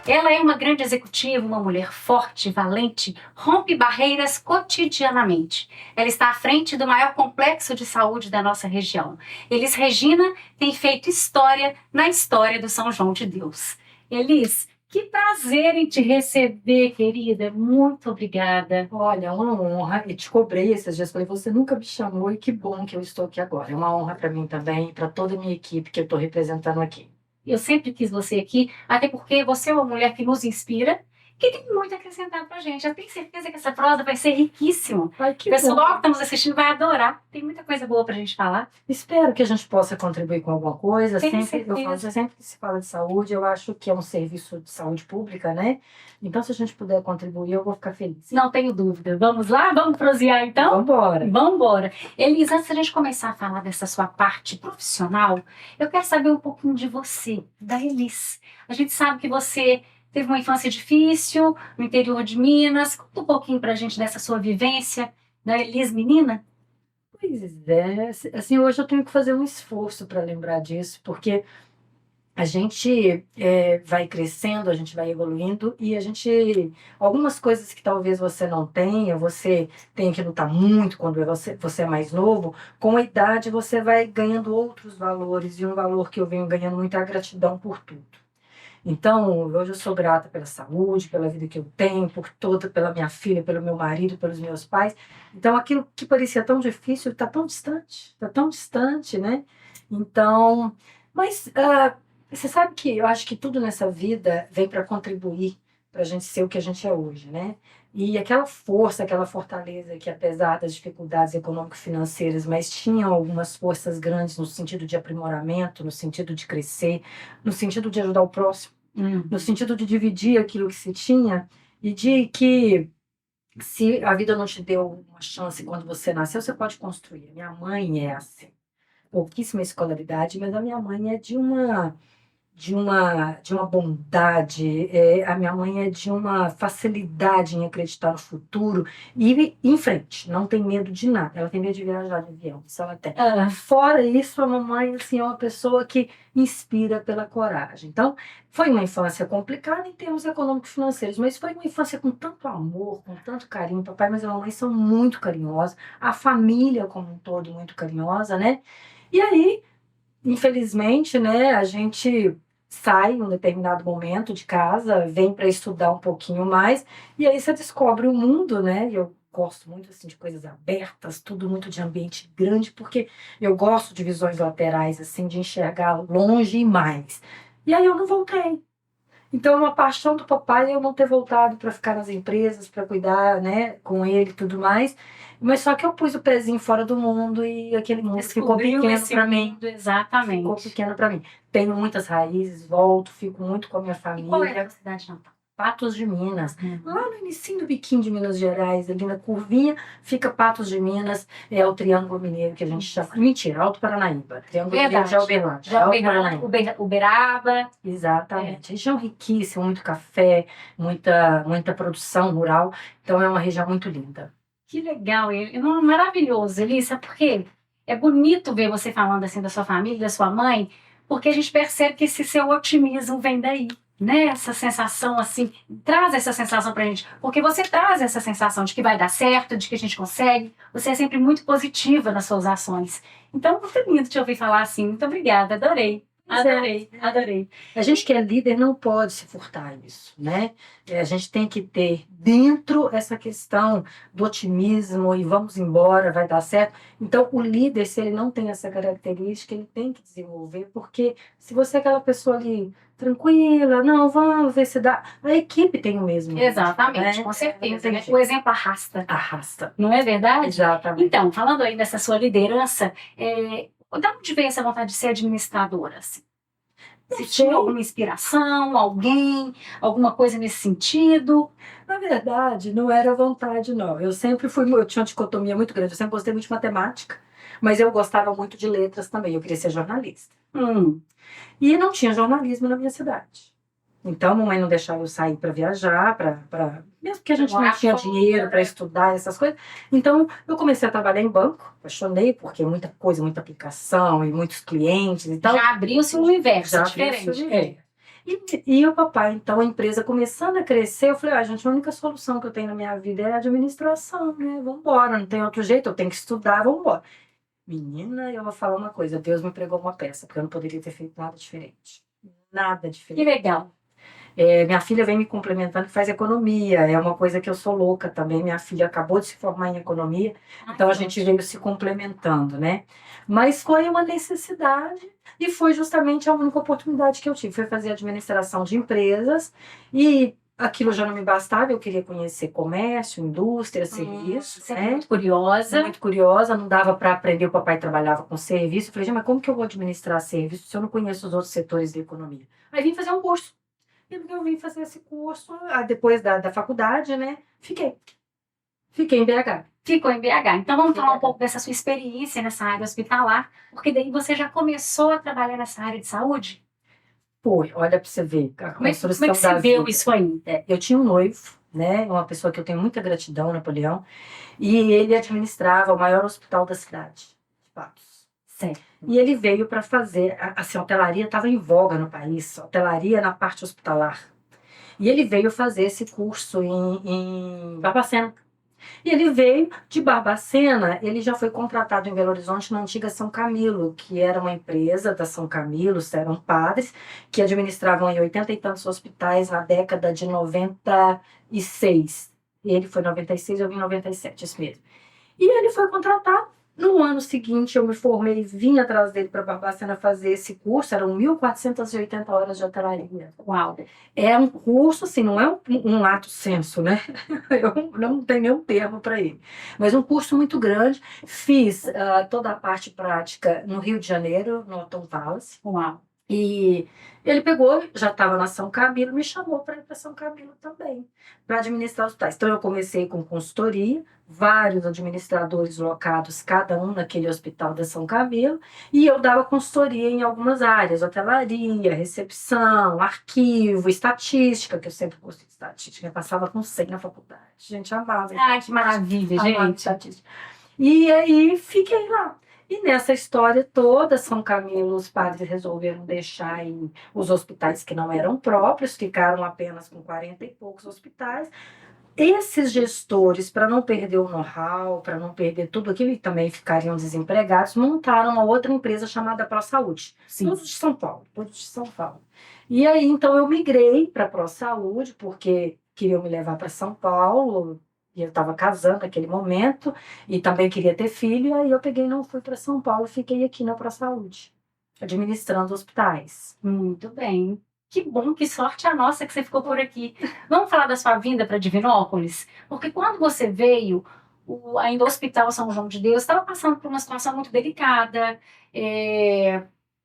Ela é uma grande executiva, uma mulher forte, valente, rompe barreiras cotidianamente. Ela está à frente do maior complexo de saúde da nossa região. Elis Regina tem feito história na história do São João de Deus. Elis, que prazer em te receber, querida. Muito obrigada. Olha, é uma honra. E te cobrei esses dias. Falei, você nunca me chamou e que bom que eu estou aqui agora. É uma honra para mim também e para toda a minha equipe que eu estou representando aqui. Eu sempre quis você aqui, até porque você é uma mulher que nos inspira, que tem muito a acrescentar pra gente. Eu tenho certeza que essa prosa vai ser riquíssima. Ai, O que pessoal bom. que está nos assistindo vai adorar. Tem muita coisa boa pra gente falar. Espero que a gente possa contribuir com alguma coisa. Tenho Sempre que se fala de saúde, eu acho que é um serviço de saúde pública, né? Então, se a gente puder contribuir, eu vou ficar feliz. Não tenho dúvida. Vamos lá? Vamos prosear então? Vamos embora. Vamos embora. Elisa, antes da gente começar a falar dessa sua parte profissional, eu quero saber um pouquinho de você, da Elis. A gente sabe que você teve uma infância difícil no interior de Minas. Conta um pouquinho pra gente dessa sua vivência da Elis menina. Pois é, assim, hoje eu tenho que fazer um esforço para lembrar disso, porque a gente vai crescendo, a gente vai evoluindo e algumas coisas que talvez você não tenha, você tem que lutar muito quando você é mais novo, com a idade você vai ganhando outros valores e um valor que eu venho ganhando muito é a gratidão por tudo. Então, hoje eu sou grata pela saúde, pela vida que eu tenho, pela minha filha, pelo meu marido, pelos meus pais. Então, aquilo que parecia tão difícil está tão distante, né? Então, mas você sabe que eu acho que tudo nessa vida vem para contribuir para a gente ser o que a gente é hoje, né? E aquela força, aquela fortaleza que, apesar das dificuldades econômico-financeiras, mas tinham algumas forças grandes no sentido de aprimoramento, no sentido de crescer, no sentido de ajudar o próximo, no sentido de dividir aquilo que se tinha e de que se a vida não te deu uma chance quando você nasceu, você pode construir. Minha mãe é assim, pouquíssima escolaridade, mas a minha mãe é de uma bondade, a minha mãe é de uma facilidade em acreditar no futuro e ir em frente, não tem medo de nada. Ela tem medo de viajar de avião, isso ela tem. Fora isso, a mamãe assim, é uma pessoa que inspira pela coragem. Então, foi uma infância complicada em termos econômicos e financeiros, mas foi uma infância com tanto amor, com tanto carinho. Papai e a mamãe são muito carinhosos, a família como um todo muito carinhosa, né? E aí, infelizmente, né, a gente sai em um determinado momento de casa, vem para estudar um pouquinho mais, e aí você descobre o mundo, né? E eu gosto muito assim de coisas abertas, tudo muito de ambiente grande, porque eu gosto de visões laterais, assim, de enxergar longe e mais. E aí eu não voltei. Então, é uma paixão do papai eu não ter voltado para ficar nas empresas, para cuidar, né, com ele e tudo mais. Mas só que eu pus o pezinho fora do mundo e aquele mundo ficou Descobriu pequeno esse para mim. mundo, exatamente. Ficou pequeno para mim. Tenho muitas raízes, volto, fico muito com a minha E qual é a família. sua cidade natal? Patos de Minas. Lá no início do biquinho de Minas Gerais, ali na curvinha, fica Patos de Minas, é o Triângulo Mineiro que a gente chama. Mentira, Alto Paranaíba. Triângulo Mineiro já é Uberlândia. Alto Paranaíba. Uberaba. Exatamente. Região riquíssima, muito café, muita produção rural. Então é uma região muito linda. Que legal, maravilhoso, Elissa, porque é bonito ver você falando assim da sua família, da sua mãe, porque a gente percebe que esse seu otimismo vem daí, né? Essa sensação assim, traz essa sensação pra gente, porque você traz essa sensação de que vai dar certo, de que a gente consegue, você é sempre muito positiva nas suas ações. Então, muito lindo te ouvir falar assim, muito obrigada, adorei. Adorei. A gente que é líder não pode se furtar isso, né? A gente tem que ter dentro essa questão do otimismo e vamos embora, vai dar certo. Então, o líder, se ele não tem essa característica, ele tem que desenvolver, porque se você é aquela pessoa ali tranquila, não, vamos ver se dá. A equipe tem o mesmo. Exatamente, né? com certeza. Né? O exemplo arrasta. Arrasta. Não é verdade? Exatamente. Então, falando aí dessa sua liderança, da onde veio essa vontade de ser administradora? Assim? Se tinha alguma inspiração, alguma coisa nesse sentido? Na verdade, não era vontade, não. Eu tinha uma dicotomia muito grande. Eu sempre gostei muito de matemática, mas eu gostava muito de letras também. Eu queria ser jornalista. E não tinha jornalismo na minha cidade. Então, a mamãe não deixava eu sair para viajar, mesmo que a gente não tinha dinheiro para estudar essas coisas. Então, eu comecei a trabalhar em banco, apaixonei, porque muita coisa, muita aplicação e muitos clientes e tal. Já abriu-se um universo Já diferente. abriu-se. E o papai, então, a empresa começando a crescer, eu falei, gente, a única solução que eu tenho na minha vida é a administração, né? Vamos embora, não tem outro jeito, eu tenho que estudar, vamos embora. Menina, eu vou falar uma coisa, Deus me pregou uma peça, porque eu não poderia ter feito nada diferente. Nada Que diferente. legal. Minha filha vem me complementando que faz economia, é uma coisa que eu sou louca também. Minha filha acabou de se formar em economia, então a gente veio se complementando, né? Mas foi uma necessidade e foi justamente a única oportunidade que eu tive. Foi fazer administração de empresas e aquilo já não me bastava, eu queria conhecer comércio, indústria, serviço, Você é né? muito curiosa. Muito curiosa, não dava para aprender, o papai trabalhava com serviço. Eu falei, gente, mas como que eu vou administrar serviço se eu não conheço os outros setores da economia? Aí vim fazer um curso. E eu vim fazer esse curso, depois da faculdade, né? Fiquei em BH. Ficou em BH. Então vamos falar um BH. pouco dessa sua experiência nessa área hospitalar, porque daí você já começou a trabalhar nessa área de saúde? Foi, olha para você ver, a Como é construção que você da viu vida. isso aí? Eu tinha um noivo, né? Uma pessoa que eu tenho muita gratidão, Napoleão, e ele administrava o maior hospital da cidade, de Patos. Certo. E ele veio para fazer, assim, a hotelaria estava em voga no país, hotelaria na parte hospitalar. E ele veio fazer esse curso em Barbacena. E ele veio de Barbacena, ele já foi contratado em Belo Horizonte na antiga São Camilo, que era uma empresa da São Camilo, eram padres, que administravam em 80 e tantos hospitais na década de 96. Ele foi em 96, eu vim em 97, isso mesmo. E ele foi contratado. No ano seguinte, eu me formei e vim atrás dele para Barbacena fazer esse curso. Eram 1.480 horas de hotelaria. Uau. É um curso, assim, não é um lato sensu, né? Eu não tenho nenhum termo para ele. Mas um curso muito grande. Fiz toda a parte prática no Rio de Janeiro, no Autumn Palace. Uau. E ele pegou, já estava na São Camilo, me chamou para ir para São Camilo também, para administrar os hospitais. Então eu comecei com consultoria, vários administradores locados, cada um naquele hospital da São Camilo, e eu dava consultoria em algumas áreas, hotelaria, recepção, arquivo, estatística, que eu sempre gostei de estatística, eu passava com 100 na faculdade. Gente, amava. Ai, que maravilha, Amava gente. estatística. E aí fiquei lá. E nessa história toda, São Camilo, os padres resolveram deixar os hospitais que não eram próprios, ficaram apenas com 40 e poucos hospitais. Esses gestores, para não perder o know-how, para não perder tudo aquilo e também ficariam desempregados, montaram uma outra empresa chamada ProSaúde. Sim. Todos de São Paulo, todos de São Paulo. E aí, então, eu migrei para a ProSaúde, porque queriam me levar para São Paulo, e eu estava casando naquele momento, e também queria ter filho, e aí eu peguei e não fui para São Paulo, fiquei aqui na ProSaúde, administrando hospitais. Muito bem. Que bom, que sorte a nossa que você ficou por aqui. Vamos falar da sua vinda para Divinópolis? Porque quando você veio, ainda o Hospital São João de Deus estava passando por uma situação muito delicada,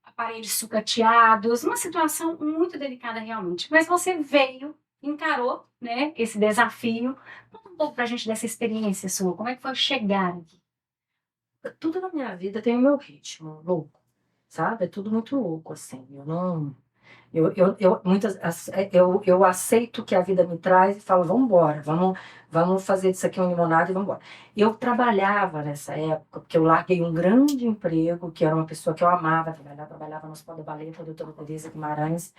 aparelhos sucateados, uma situação muito delicada realmente. Mas você veio, encarou, né, esse desafio. Conta um pouco para a gente dessa experiência sua. Como é que foi chegar aqui? Tudo na minha vida tem o meu ritmo, louco, sabe? É tudo muito louco, assim. Eu não. Eu aceito o que a vida me traz e falo, vamos embora, vamos fazer disso aqui um limonada e vamos embora. Eu trabalhava nessa época, porque eu larguei um grande emprego, que era uma pessoa que eu amava trabalhar, trabalhava no Hospital da Baleia com a doutora Tereza Guimarães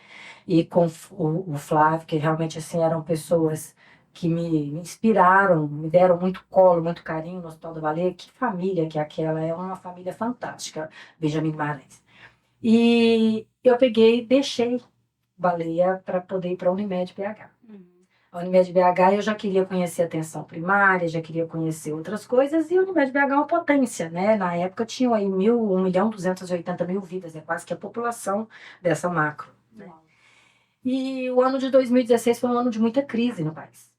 e com o Flávio, que realmente, assim, eram pessoas que me inspiraram, me deram muito colo, muito carinho no Hospital da Baleia. Que família que é aquela, é uma família fantástica, Benjamin Guimarães. E eu peguei e deixei Baleia para poder ir para a Unimed BH. A Unimed BH eu já queria conhecer a atenção primária, já queria conhecer outras coisas, e a Unimed BH é uma potência, né? Na época tinham aí 1.280.000 vidas, é quase que a população dessa macro, né? E o ano de 2016 foi um ano de muita crise no país.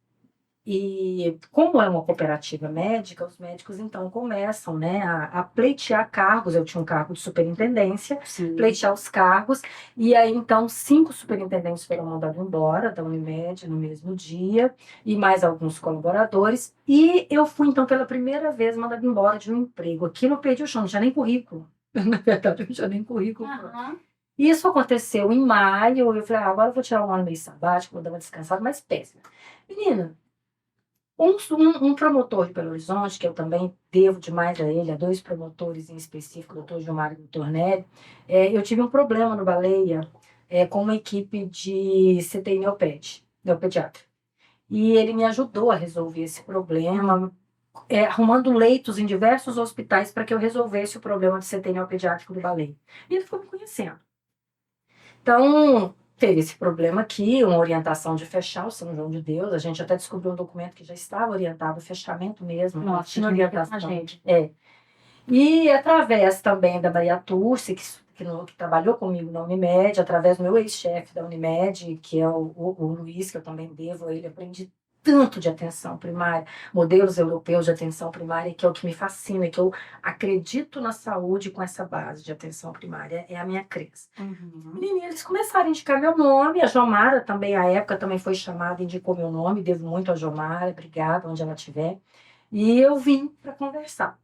E como é uma cooperativa médica, os médicos então começam, né, a pleitear cargos. Eu tinha um cargo de superintendência, Sim. pleitear os cargos, e aí então 5 superintendentes foram mandados embora da Unimed no mesmo dia, e mais alguns colaboradores, e eu fui então pela primeira vez mandada embora de um emprego. Aquilo eu perdi o chão, não tinha nem currículo. Na verdade, eu não tinha nem currículo. Isso aconteceu em maio, eu falei, agora eu vou tirar um ano meio sabático, vou dar uma descansada, mas péssima. Menina, um promotor de Belo Horizonte, que eu também devo demais a ele, a 2 promotores em específico, o doutor Gilmar e o doutor Nélio, eu tive um problema no Baleia, com uma equipe de CTI neopediatra. E ele me ajudou a resolver esse problema, arrumando leitos em diversos hospitais para que eu resolvesse o problema de CTI neopediátrico do Balé. E ele ficou me conhecendo. Então, teve esse problema aqui, uma orientação de fechar o São João de Deus. A gente até descobriu um documento que já estava orientado, o fechamento mesmo. Nossa, tinha que orientação. gente. E através também da Maria Turci, que trabalhou comigo na Unimed, através do meu ex-chefe da Unimed, que é o Luiz, que eu também devo a ele, aprendi tanto de atenção primária, modelos europeus de atenção primária, que é o que me fascina, que eu acredito na saúde com essa base de atenção primária, é a minha crença. E eles começaram a indicar meu nome, a Jomara também, à época, também foi chamada, indicou meu nome, devo muito a Jomara, obrigada, onde ela estiver. E eu vim para conversar.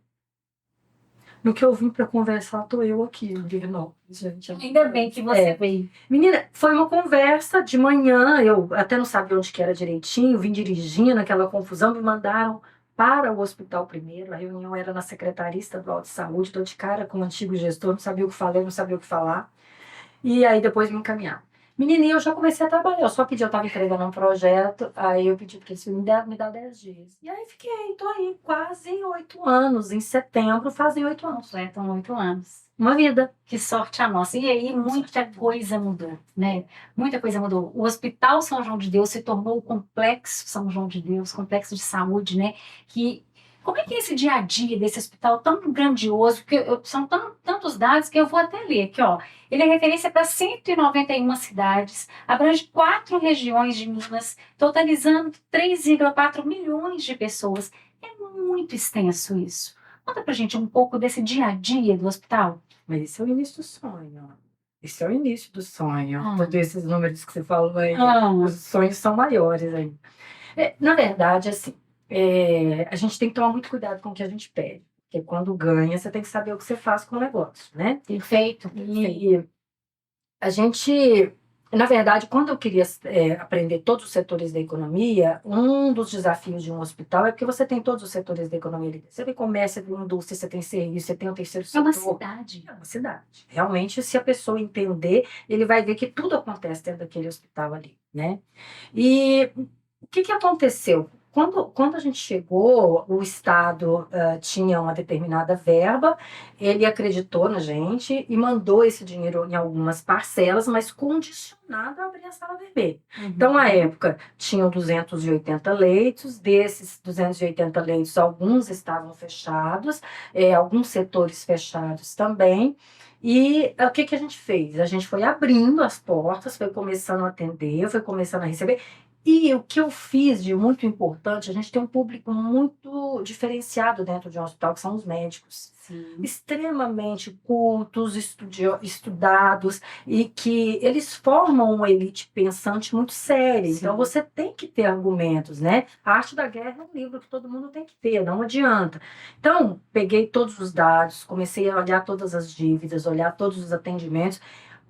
No que eu vim para conversar, estou eu aqui, em Virnópolis, gente. Ainda bem que você veio. Menina, foi uma conversa de manhã, eu até não sabia onde que era direitinho, vim dirigindo aquela confusão, me mandaram para o hospital primeiro, a reunião era na Secretaria Estadual de Saúde, estou de cara com o antigo gestor, não sabia o que falei, não sabia o que falar, e aí depois me encaminharam. Menininha, eu já comecei a trabalhar, eu só pedi, eu estava entregando um projeto, aí eu pedi para eles me dá 10 dias. E aí fiquei, tô aí quase 8 anos, em setembro fazem 8 anos. Completam 8 anos. Uma vida. Que sorte a nossa. E aí muita coisa mudou, né? Muita coisa mudou. O Hospital São João de Deus se tornou o Complexo São João de Deus, complexo de saúde, né? Como é que é esse dia a dia desse hospital tão grandioso? Que são tantos dados que eu vou até ler aqui, ó. Ele é referência para 191 cidades, abrange 4 regiões de Minas, totalizando 3,4 milhões de pessoas. É muito extenso isso. Conta pra gente um pouco desse dia a dia do hospital. Mas esse é o início do sonho. Esse é o início do sonho. Ah. Todos esses números que você falou aí, Ah. os sonhos são maiores aí. Na verdade, assim, a gente tem que tomar muito cuidado com o que a gente pede. Porque quando ganha, você tem que saber o que você faz com o negócio, né? Perfeito. E a gente, na verdade, quando eu queria aprender todos os setores da economia, um dos desafios de um hospital é porque você tem todos os setores da economia ali. Você tem comércio, você tem indústria, você tem serviço, você tem o terceiro É setor. uma cidade. É uma cidade. Realmente, se a pessoa entender, ele vai ver que tudo acontece dentro daquele hospital ali, né? E o que aconteceu? Quando a gente chegou, o Estado tinha uma determinada verba, ele acreditou na gente e mandou esse dinheiro em algumas parcelas, mas condicionado a abrir a sala vermelha. Então, à época, tinham 280 leitos, desses 280 leitos, alguns estavam fechados, alguns setores fechados também. E o que a gente fez? A gente foi abrindo as portas, foi começando a atender, foi começando a receber. E o que eu fiz de muito importante, a gente tem um público muito diferenciado dentro de um hospital, que são os médicos. Sim. Extremamente cultos, estudados, e que eles formam uma elite pensante muito séria. Sim. Então, você tem que ter argumentos, né? A Arte da Guerra é um livro que todo mundo tem que ter, não adianta. Então, peguei todos os dados, comecei a olhar todas as dívidas, olhar todos os atendimentos.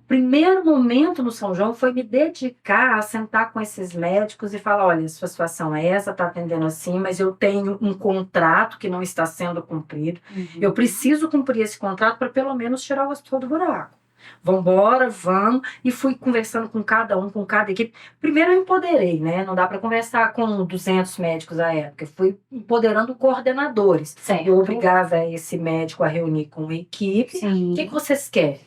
Primeiro momento no São João foi me dedicar a sentar com esses médicos e falar, olha, sua situação é essa, está atendendo assim, mas eu tenho um contrato que não está sendo cumprido. Eu preciso cumprir esse contrato para pelo menos tirar o hospital do buraco. Vambora, vamos. E fui conversando com cada um, com cada equipe. Primeiro eu empoderei, né? Não dá para conversar com 200 médicos à época. Eu fui empoderando coordenadores. Certo. Eu obrigava esse médico a reunir com a equipe. Sim. O que vocês querem?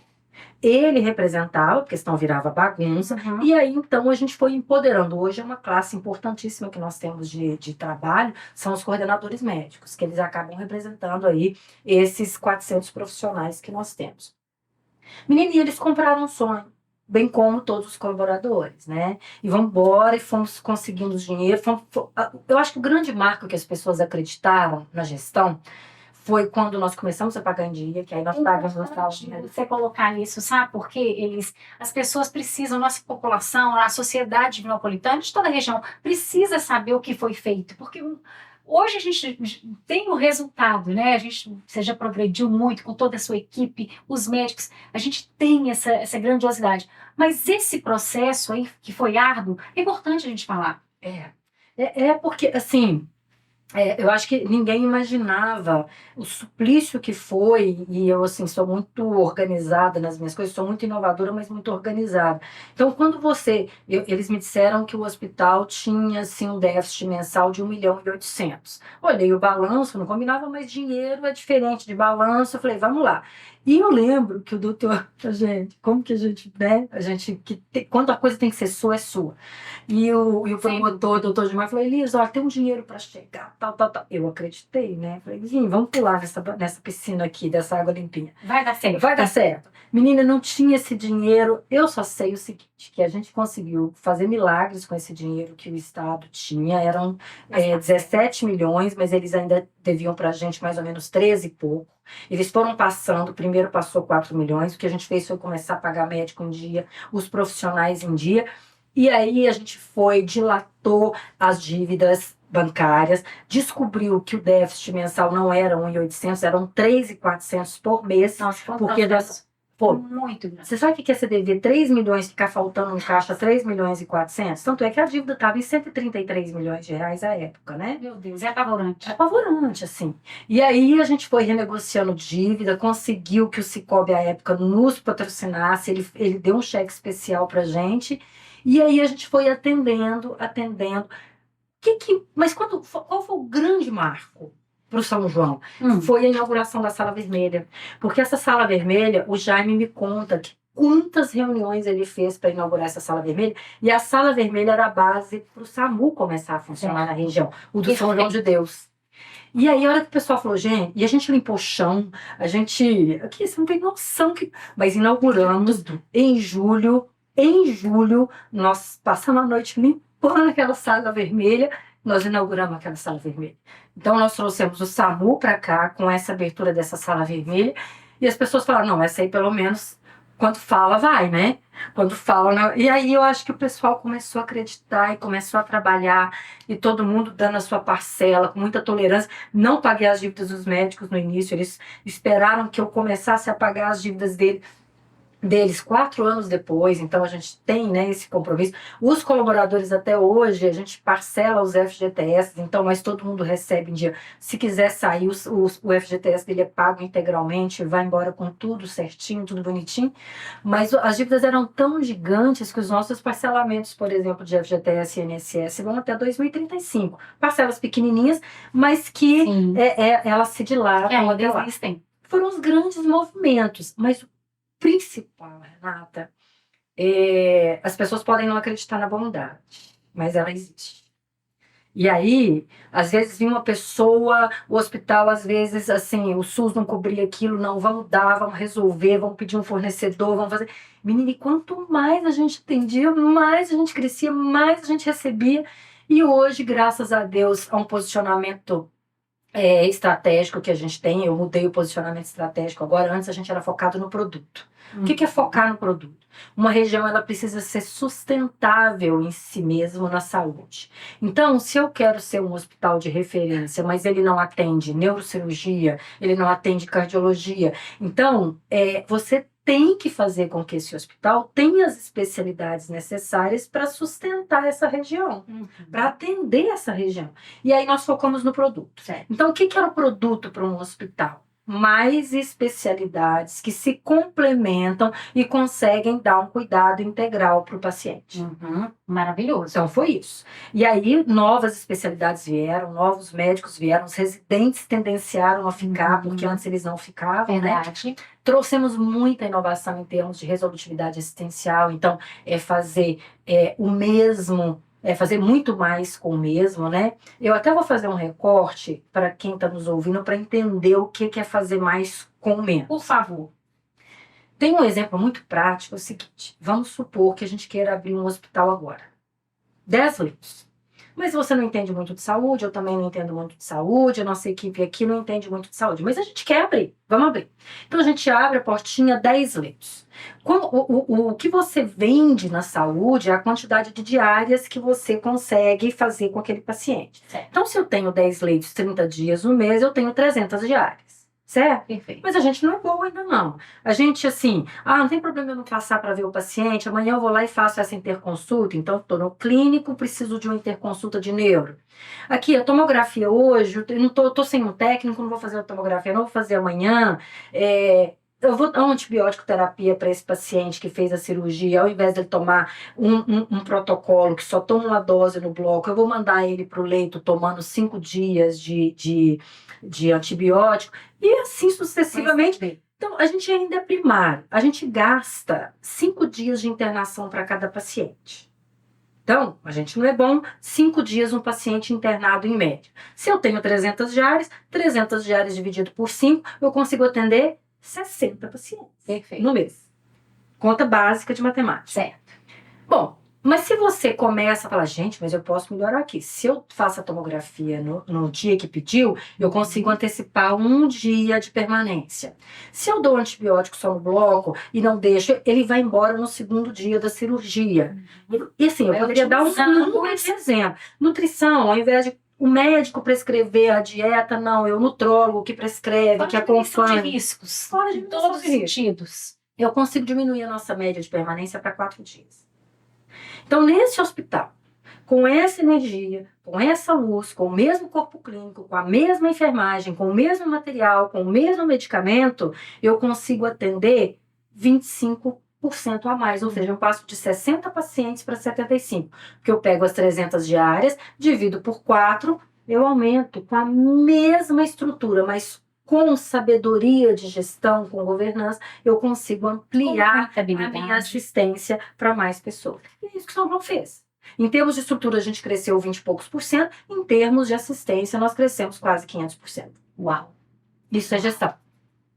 Ele representava, porque senão virava bagunça, e aí então a gente foi empoderando. Hoje é uma classe importantíssima que nós temos de trabalho, são os coordenadores médicos, que eles acabam representando aí esses 400 profissionais que nós temos. Menininha, eles compraram um sonho, bem como todos os colaboradores, né? E vamos embora, e fomos conseguindo dinheiro. Eu acho que o grande marco que as pessoas acreditaram na gestão foi quando nós começamos a pagar em dia, que aí nós pagamos no salário. Você colocar isso, sabe? Porque as pessoas precisam, nossa população, a sociedade vinnopolitana de toda a região, precisa saber o que foi feito. Porque hoje a gente tem o resultado, né? Você já progrediu muito com toda a sua equipe, os médicos, a gente tem essa grandiosidade. Mas esse processo aí, que foi árduo, é importante a gente falar. Porque, assim, eu acho que ninguém imaginava o suplício que foi, e eu, assim, sou muito organizada nas minhas coisas, sou muito inovadora, mas muito organizada. Então, quando eles me disseram que o hospital tinha, assim, um déficit mensal de 1.800.000. Olhei o balanço, não combinava, mas dinheiro é diferente de balanço, eu falei, vamos lá. E eu lembro que o doutor, gente, como que a gente, né, quando a coisa tem que ser sua, é sua. E o promotor, o doutor Gilmar, falou, Elisa, olha, tem um dinheiro para chegar, tal, tal, tal. Eu acreditei, né? Falei, vamos pular nessa piscina aqui, dessa água limpinha. Vai dar certo. Vai dar certo. Menina, não tinha esse dinheiro. Eu só sei o seguinte, que a gente conseguiu fazer milagres com esse dinheiro que o Estado tinha. Eram 17 milhões, mas eles ainda deviam para a gente mais ou menos 13 e pouco. Eles foram passando, primeiro passou 4 milhões, o que a gente fez foi começar a pagar médico em dia, os profissionais em dia. E aí a gente dilatou as dívidas bancárias, descobriu que o déficit mensal não era 1.800, eram 3.400 por mês. Nossa, porque foi muito grande. Você sabe o que é você dever 3 milhões e ficar faltando no caixa 3.400.000? Tanto é que a dívida estava em 133 milhões de reais à época, né? Meu Deus, é apavorante. É apavorante, assim. E aí a gente foi renegociando dívida, conseguiu que o Sicoob à época nos patrocinasse, ele deu um cheque especial pra gente, e aí a gente foi atendendo. Mas qual foi o grande marco para o São João? Foi a inauguração da Sala Vermelha. Porque essa Sala Vermelha, o Jaime me conta que quantas reuniões ele fez para inaugurar essa Sala Vermelha, e a Sala Vermelha era a base para o SAMU começar a funcionar na região, o do São João de Deus. E aí, a hora que o pessoal falou, gente, e a gente limpou o chão, aqui você não tem noção, mas inauguramos em julho. Em julho, nós passamos a noite limpando aquela Sala Vermelha, nós inauguramos aquela Sala Vermelha. Então, nós trouxemos o SAMU para cá, com essa abertura dessa Sala Vermelha, e as pessoas falaram, não, essa aí pelo menos, quando fala, vai, né? Quando fala, não. E aí eu acho que o pessoal começou a acreditar e começou a trabalhar, e todo mundo dando a sua parcela, com muita tolerância. Não paguei as dívidas dos médicos no início, eles esperaram que eu começasse a pagar as dívidas deles 4 anos depois, então a gente tem, né, esse compromisso. Os colaboradores até hoje, a gente parcela os FGTS, então, mas todo mundo recebe em dia. Se quiser sair, o FGTS dele é pago integralmente, vai embora com tudo certinho, tudo bonitinho, mas as dívidas eram tão gigantes que os nossos parcelamentos, por exemplo, de FGTS e INSS vão até 2035. Parcelas pequenininhas, mas que elas se dilatam até lá. Foram os grandes movimentos, mas principal, Renata, as pessoas podem não acreditar na bondade, mas ela existe. E aí, às vezes, vinha uma pessoa, o hospital, às vezes, assim, o SUS não cobria aquilo, não, vamos dar, vamos resolver, vamos pedir um fornecedor, vamos fazer. Menina, e quanto mais a gente atendia, mais a gente crescia, mais a gente recebia. E hoje, graças a Deus, a um posicionamento estratégico que a gente tem, eu mudei o posicionamento estratégico agora, antes a gente era focado no produto. O que é focar no produto? Uma região ela precisa ser sustentável em si mesmo na saúde. Então, se eu quero ser um hospital de referência, mas ele não atende neurocirurgia, ele não atende cardiologia, então você tem que fazer com que esse hospital tenha as especialidades necessárias para sustentar essa região, para atender essa região. E aí nós focamos no produto. Certo. Então, o que era o produto para um hospital? Mais especialidades que se complementam e conseguem dar um cuidado integral para o paciente. Maravilhoso. Então, foi isso. E aí, novas especialidades vieram, novos médicos vieram, os residentes tendenciaram a ficar, porque antes eles não ficavam, Verdade. né? Trouxemos muita inovação em termos de resolutividade assistencial, então, fazer o mesmo... fazer muito mais com o mesmo, né? Eu até vou fazer um recorte para quem está nos ouvindo para entender o que é fazer mais com o menos. Por favor. Tem um exemplo muito prático, é o seguinte, vamos supor que a gente queira abrir um hospital agora. 10 leitos. Mas você não entende muito de saúde, eu também não entendo muito de saúde, a nossa equipe aqui não entende muito de saúde, mas a gente quer abrir, vamos abrir. Então a gente abre a portinha 10 leitos. O que você vende na saúde é a quantidade de diárias que você consegue fazer com aquele paciente. Certo. Então se eu tenho 10 leitos 30 dias no mês, eu tenho 300 diárias. certo? Perfeito. Mas a gente não é boa ainda não. A gente assim, não tem problema eu não passar para ver o paciente, amanhã eu vou lá e faço essa interconsulta, então estou no clínico, preciso de uma interconsulta de neuro. Aqui, a tomografia hoje, eu não tô sem um técnico, não vou fazer a tomografia, não vou fazer amanhã, eu vou dar uma antibiótico terapia para esse paciente que fez a cirurgia, ao invés de ele tomar um protocolo que só toma uma dose no bloco, eu vou mandar ele para o leito tomando 5 dias de antibiótico, e assim sucessivamente. Então, a gente ainda é primário, a gente gasta 5 dias de internação para cada paciente. Então, a gente não é bom 5 dias um paciente internado em média. Se eu tenho 300 diárias dividido por 5, eu consigo atender 60 pacientes. Perfeito. No mês. Conta básica de matemática. Certo. Bom, mas se você começa a falar, gente, mas eu posso melhorar aqui. Se eu faço a tomografia no dia que pediu, eu consigo antecipar 1 dia de permanência. Se eu dou antibiótico só no bloco e não deixo, ele vai embora no 2º dia da cirurgia. E assim, eu poderia dar um exemplo. Nutrição, ao invés de o médico prescrever a dieta, não, é o nutrólogo que prescreve, que acompanha. De riscos. Fora de todos os sentidos. Eu consigo diminuir a nossa média de permanência para 4 dias. Então, nesse hospital, com essa energia, com essa luz, com o mesmo corpo clínico, com a mesma enfermagem, com o mesmo material, com o mesmo medicamento, eu consigo atender 25% a mais, ou seja, eu passo de 60 pacientes para 75, porque eu pego as 300 diárias, divido por 4, eu aumento com a mesma estrutura, mas com sabedoria de gestão, com governança, eu consigo ampliar a minha assistência para mais pessoas. E é isso que o São João fez. Em termos de estrutura, a gente cresceu 20 e poucos por cento, em termos de assistência, nós crescemos quase 500%. Uau! Isso é gestão.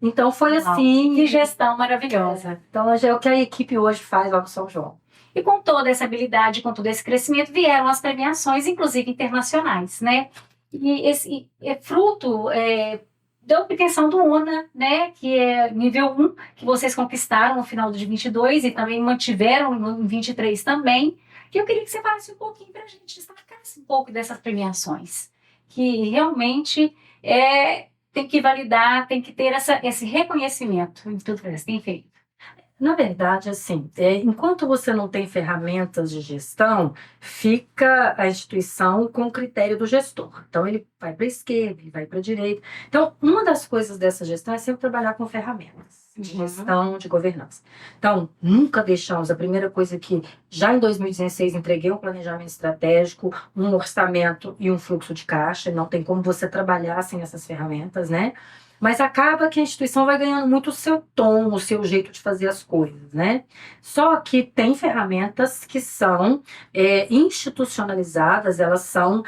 Então foi assim. Que gestão maravilhosa. Então é o que a equipe hoje faz lá no São João. E com toda essa habilidade, com todo esse crescimento, vieram as premiações, inclusive internacionais, né? E esse é fruto da obtenção do UNA, né? Que é nível 1, que vocês conquistaram no final de 22 e também mantiveram no 23 também. E eu queria que você falasse um pouquinho para a gente, destacasse um pouco dessas premiações, que realmente tem que validar, tem que ter esse reconhecimento em tudo que você tem feito. Na verdade, assim, enquanto você não tem ferramentas de gestão, fica a instituição com o critério do gestor. Então, ele vai para a esquerda, ele vai para a direita. Então, uma das coisas dessa gestão é sempre trabalhar com ferramentas de gestão, de governança. Então, nunca deixamos, a primeira coisa que, já em 2016, entreguei um planejamento estratégico, um orçamento e um fluxo de caixa, não tem como você trabalhar sem essas ferramentas, né? Mas acaba que a instituição vai ganhando muito o seu tom, o seu jeito de fazer as coisas, né? Só que tem ferramentas que são institucionalizadas, elas são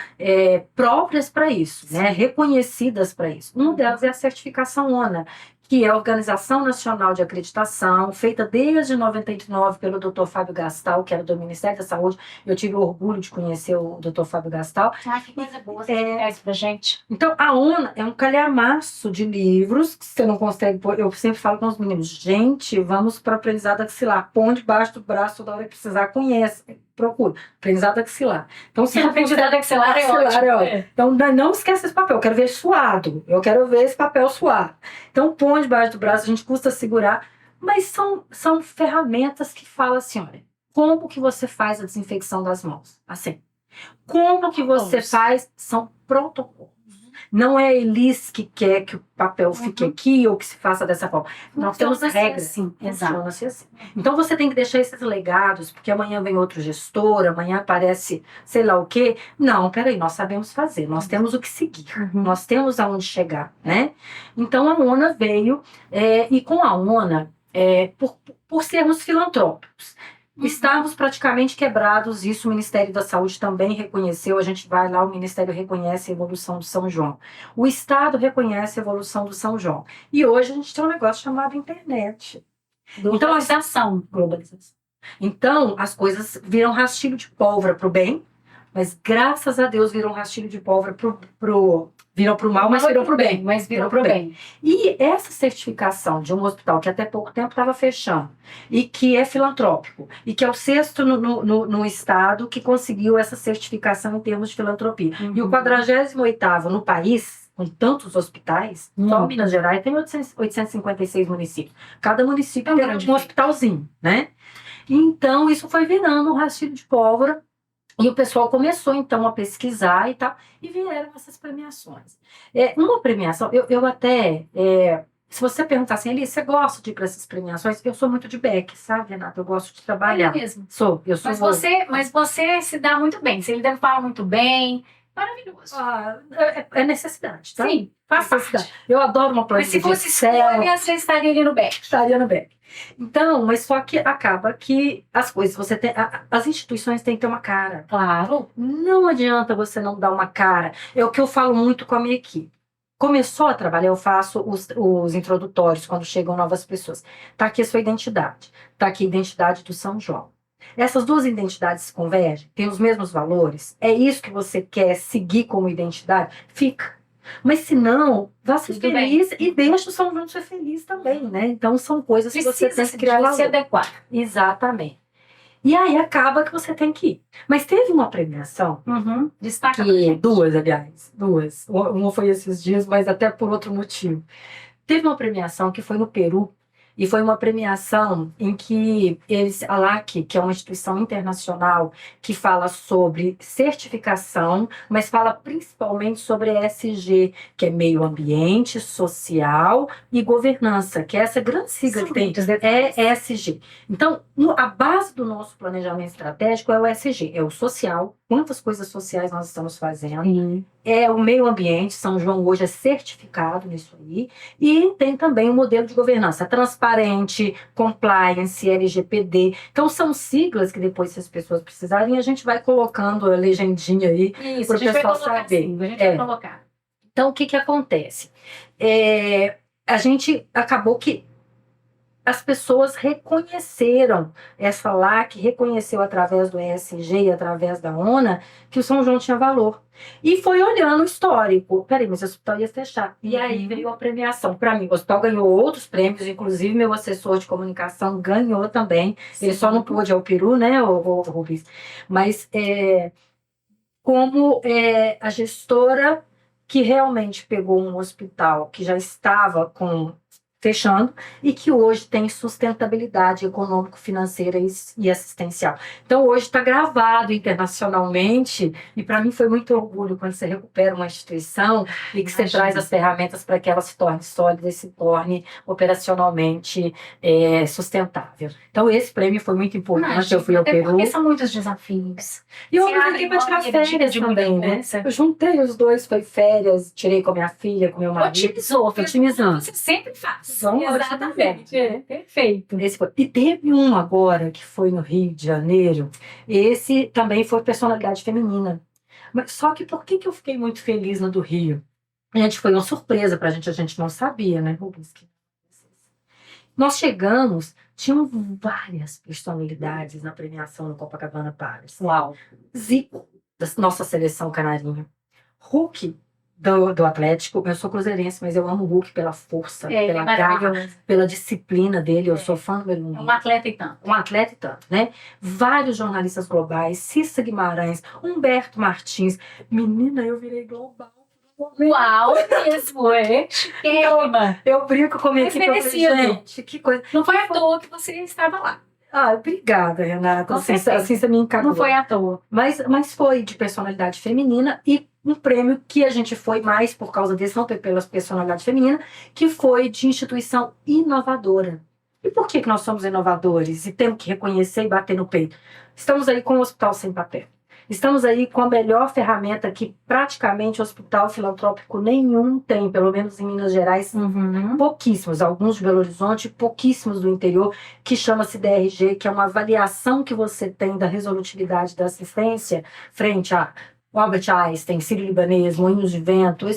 próprias para isso, né? Reconhecidas para isso. Uma delas é a certificação ONA, que é a Organização Nacional de Acreditação, feita desde 99 pelo Dr. Fábio Gastal, que era do Ministério da Saúde. Eu tive o orgulho de conhecer o Dr. Fábio Gastal. Que coisa boa você explicar isso pra gente. Então, a ONA é um calhamaço de livros que você não consegue pôr. Eu sempre falo com os meninos, gente, vamos para aprendizado axilar. Põe debaixo do braço toda hora que precisar, conhece. Procura. Aprendizado axilar. Então, se aprendizado axilar é ótimo. Então, não esquece esse papel. Eu quero ver suado. Eu quero ver esse papel suado. Então, põe debaixo do braço, a gente custa segurar. Mas são ferramentas que falam assim, olha, como que você faz a desinfecção das mãos? Assim. Como que você faz? São protocolos. Não é a Elis que quer que o papel fique aqui ou que se faça dessa forma. Nós temos regras. Assim. Funciona-se assim. Então você tem que deixar esses legados, porque amanhã vem outro gestor, amanhã aparece sei lá o quê. Não, peraí, nós sabemos fazer, nós temos o que seguir, nós temos aonde chegar, né? Então a ONA veio, e com a ONA, por sermos filantrópicos, estávamos praticamente quebrados, isso o Ministério da Saúde também reconheceu, a gente vai lá, o Ministério reconhece a evolução do São João. O Estado reconhece a evolução do São João. E hoje a gente tem um negócio chamado internet. Globalização. Então, as coisas viram rastilho de pólvora para o bem, mas graças a Deus viram rastilho de pólvora viram para o mal, mas virou para o bem. Mas virou para o bem. E essa certificação de um hospital que até pouco tempo estava fechando, e que é filantrópico, e que é o 6º no estado que conseguiu essa certificação em termos de filantropia, e o 48º no país, com tantos hospitais, só Minas Gerais tem 856 municípios. Cada município tem um hospitalzinho, né? Então, isso foi virando um rastilho de pólvora. E o pessoal começou, então, a pesquisar e tal, e vieram essas premiações. Uma premiação, eu até... se você perguntar assim, Eli, você gosta de ir para essas premiações? Eu sou muito de Beck, sabe, Renata? Eu gosto de trabalhar. É mesmo. Eu sou... Mas você se dá muito bem. Ele deve falar muito bem. Maravilhoso. É necessidade, tá? Sim, faz necessidade. parte. Eu adoro uma Mas planilha se de fosse Excel. escolha, você estaria ali no Beck. Estaria no Beck. Então, mas só que acaba que as coisas, você tem, as instituições têm que ter uma cara. Claro. Não adianta você não dar uma cara. É o que eu falo muito com a minha equipe. Começou a trabalhar, eu faço os introdutórios quando chegam novas pessoas. Tá aqui a sua identidade. Tá aqui a identidade do São João. Essas duas identidades se convergem, têm os mesmos valores. É isso que você quer seguir como identidade? Fica. Mas se não, vá ser Tudo feliz e deixa o São João ser feliz também, né? Então são coisas que você tem que criar se adequar. Exatamente. E aí acaba que você tem que ir. Mas teve uma premiação, Destaca. duas, aliás, duas. Uma foi esses dias, mas até por outro motivo. Teve uma premiação que foi no Peru, e foi uma premiação em que a LAC, que é uma instituição internacional que fala sobre certificação, mas fala principalmente sobre ESG, que é meio ambiente, social e governança, que é essa grande sigla que tem, é ESG. Então, a base do nosso planejamento estratégico é o ESG, é o social, quantas coisas sociais nós estamos fazendo, é o meio ambiente, São João hoje é certificado nisso aí, e tem também o modelo de governança transparente, compliance, LGPD. Então, são siglas que depois, se as pessoas precisarem, a gente vai colocando a legendinha aí para o pessoal saber. A gente vai colocar. Então, o que acontece? A gente acabou que as pessoas reconheceram, essa LAC reconheceu através do ESG e através da ONA que o São João tinha valor. E foi olhando o histórico. Peraí, mas o hospital ia fechar. E aí veio a premiação. Para mim, o hospital ganhou outros prêmios, inclusive meu assessor de comunicação ganhou também. Sim. Ele só não pôde ao Peru, né, o Rubens? Mas como a gestora que realmente pegou um hospital que já estava fechando e que hoje tem sustentabilidade econômico-financeira e assistencial. Então, hoje está gravado internacionalmente e para mim foi muito orgulho quando você recupera uma instituição e que você traz as ferramentas para que ela se torne sólida e se torne operacionalmente sustentável. Então, esse prêmio foi muito importante. Eu fui ao Peru. Porque são muitos desafios. E eu aproveitei para tirar férias também, né? Eu juntei os dois, foi férias, tirei com a minha filha, com meu marido. Otimizando. Você sempre faz. Exatamente. Perfeito. E teve um agora que foi no Rio de Janeiro. Esse também foi personalidade feminina. Mas só que por que eu fiquei muito feliz no do Rio? Gente, foi uma surpresa pra gente, a gente não sabia, né, Rubens? Nós chegamos, tinham várias personalidades na premiação no Copacabana Palace. Uau! Zico, da nossa seleção canarinha. Hulk, do Atlético. Eu sou cruzeirense, mas eu amo o Hulk pela força, pela garra, pela disciplina dele. Eu sou fã número 1. Um atleta e tanto. Um atleta e tanto, né? Vários jornalistas globais, Cissa Guimarães, Humberto Martins. Menina, eu virei global. Uau, mesmo, Eu brinco com a minha equipe, gente, que coisa. Não foi à toa que você estava lá. Obrigada, Renata. Assim você me encarou. Não foi à toa. Mas foi de personalidade feminina e um prêmio que a gente foi mais por causa desse, não pela personalidade feminina, que foi de instituição inovadora. E por que nós somos inovadores e temos que reconhecer e bater no peito? Estamos aí com o Hospital Sem Papel. Estamos aí com a melhor ferramenta que praticamente hospital filantrópico nenhum tem, pelo menos em Minas Gerais, pouquíssimos, alguns de Belo Horizonte, pouquíssimos do interior, que chama-se DRG, que é uma avaliação que você tem da resolutividade da assistência frente a Albert Einstein, Sírio-Libanês, Moinhos de Vento,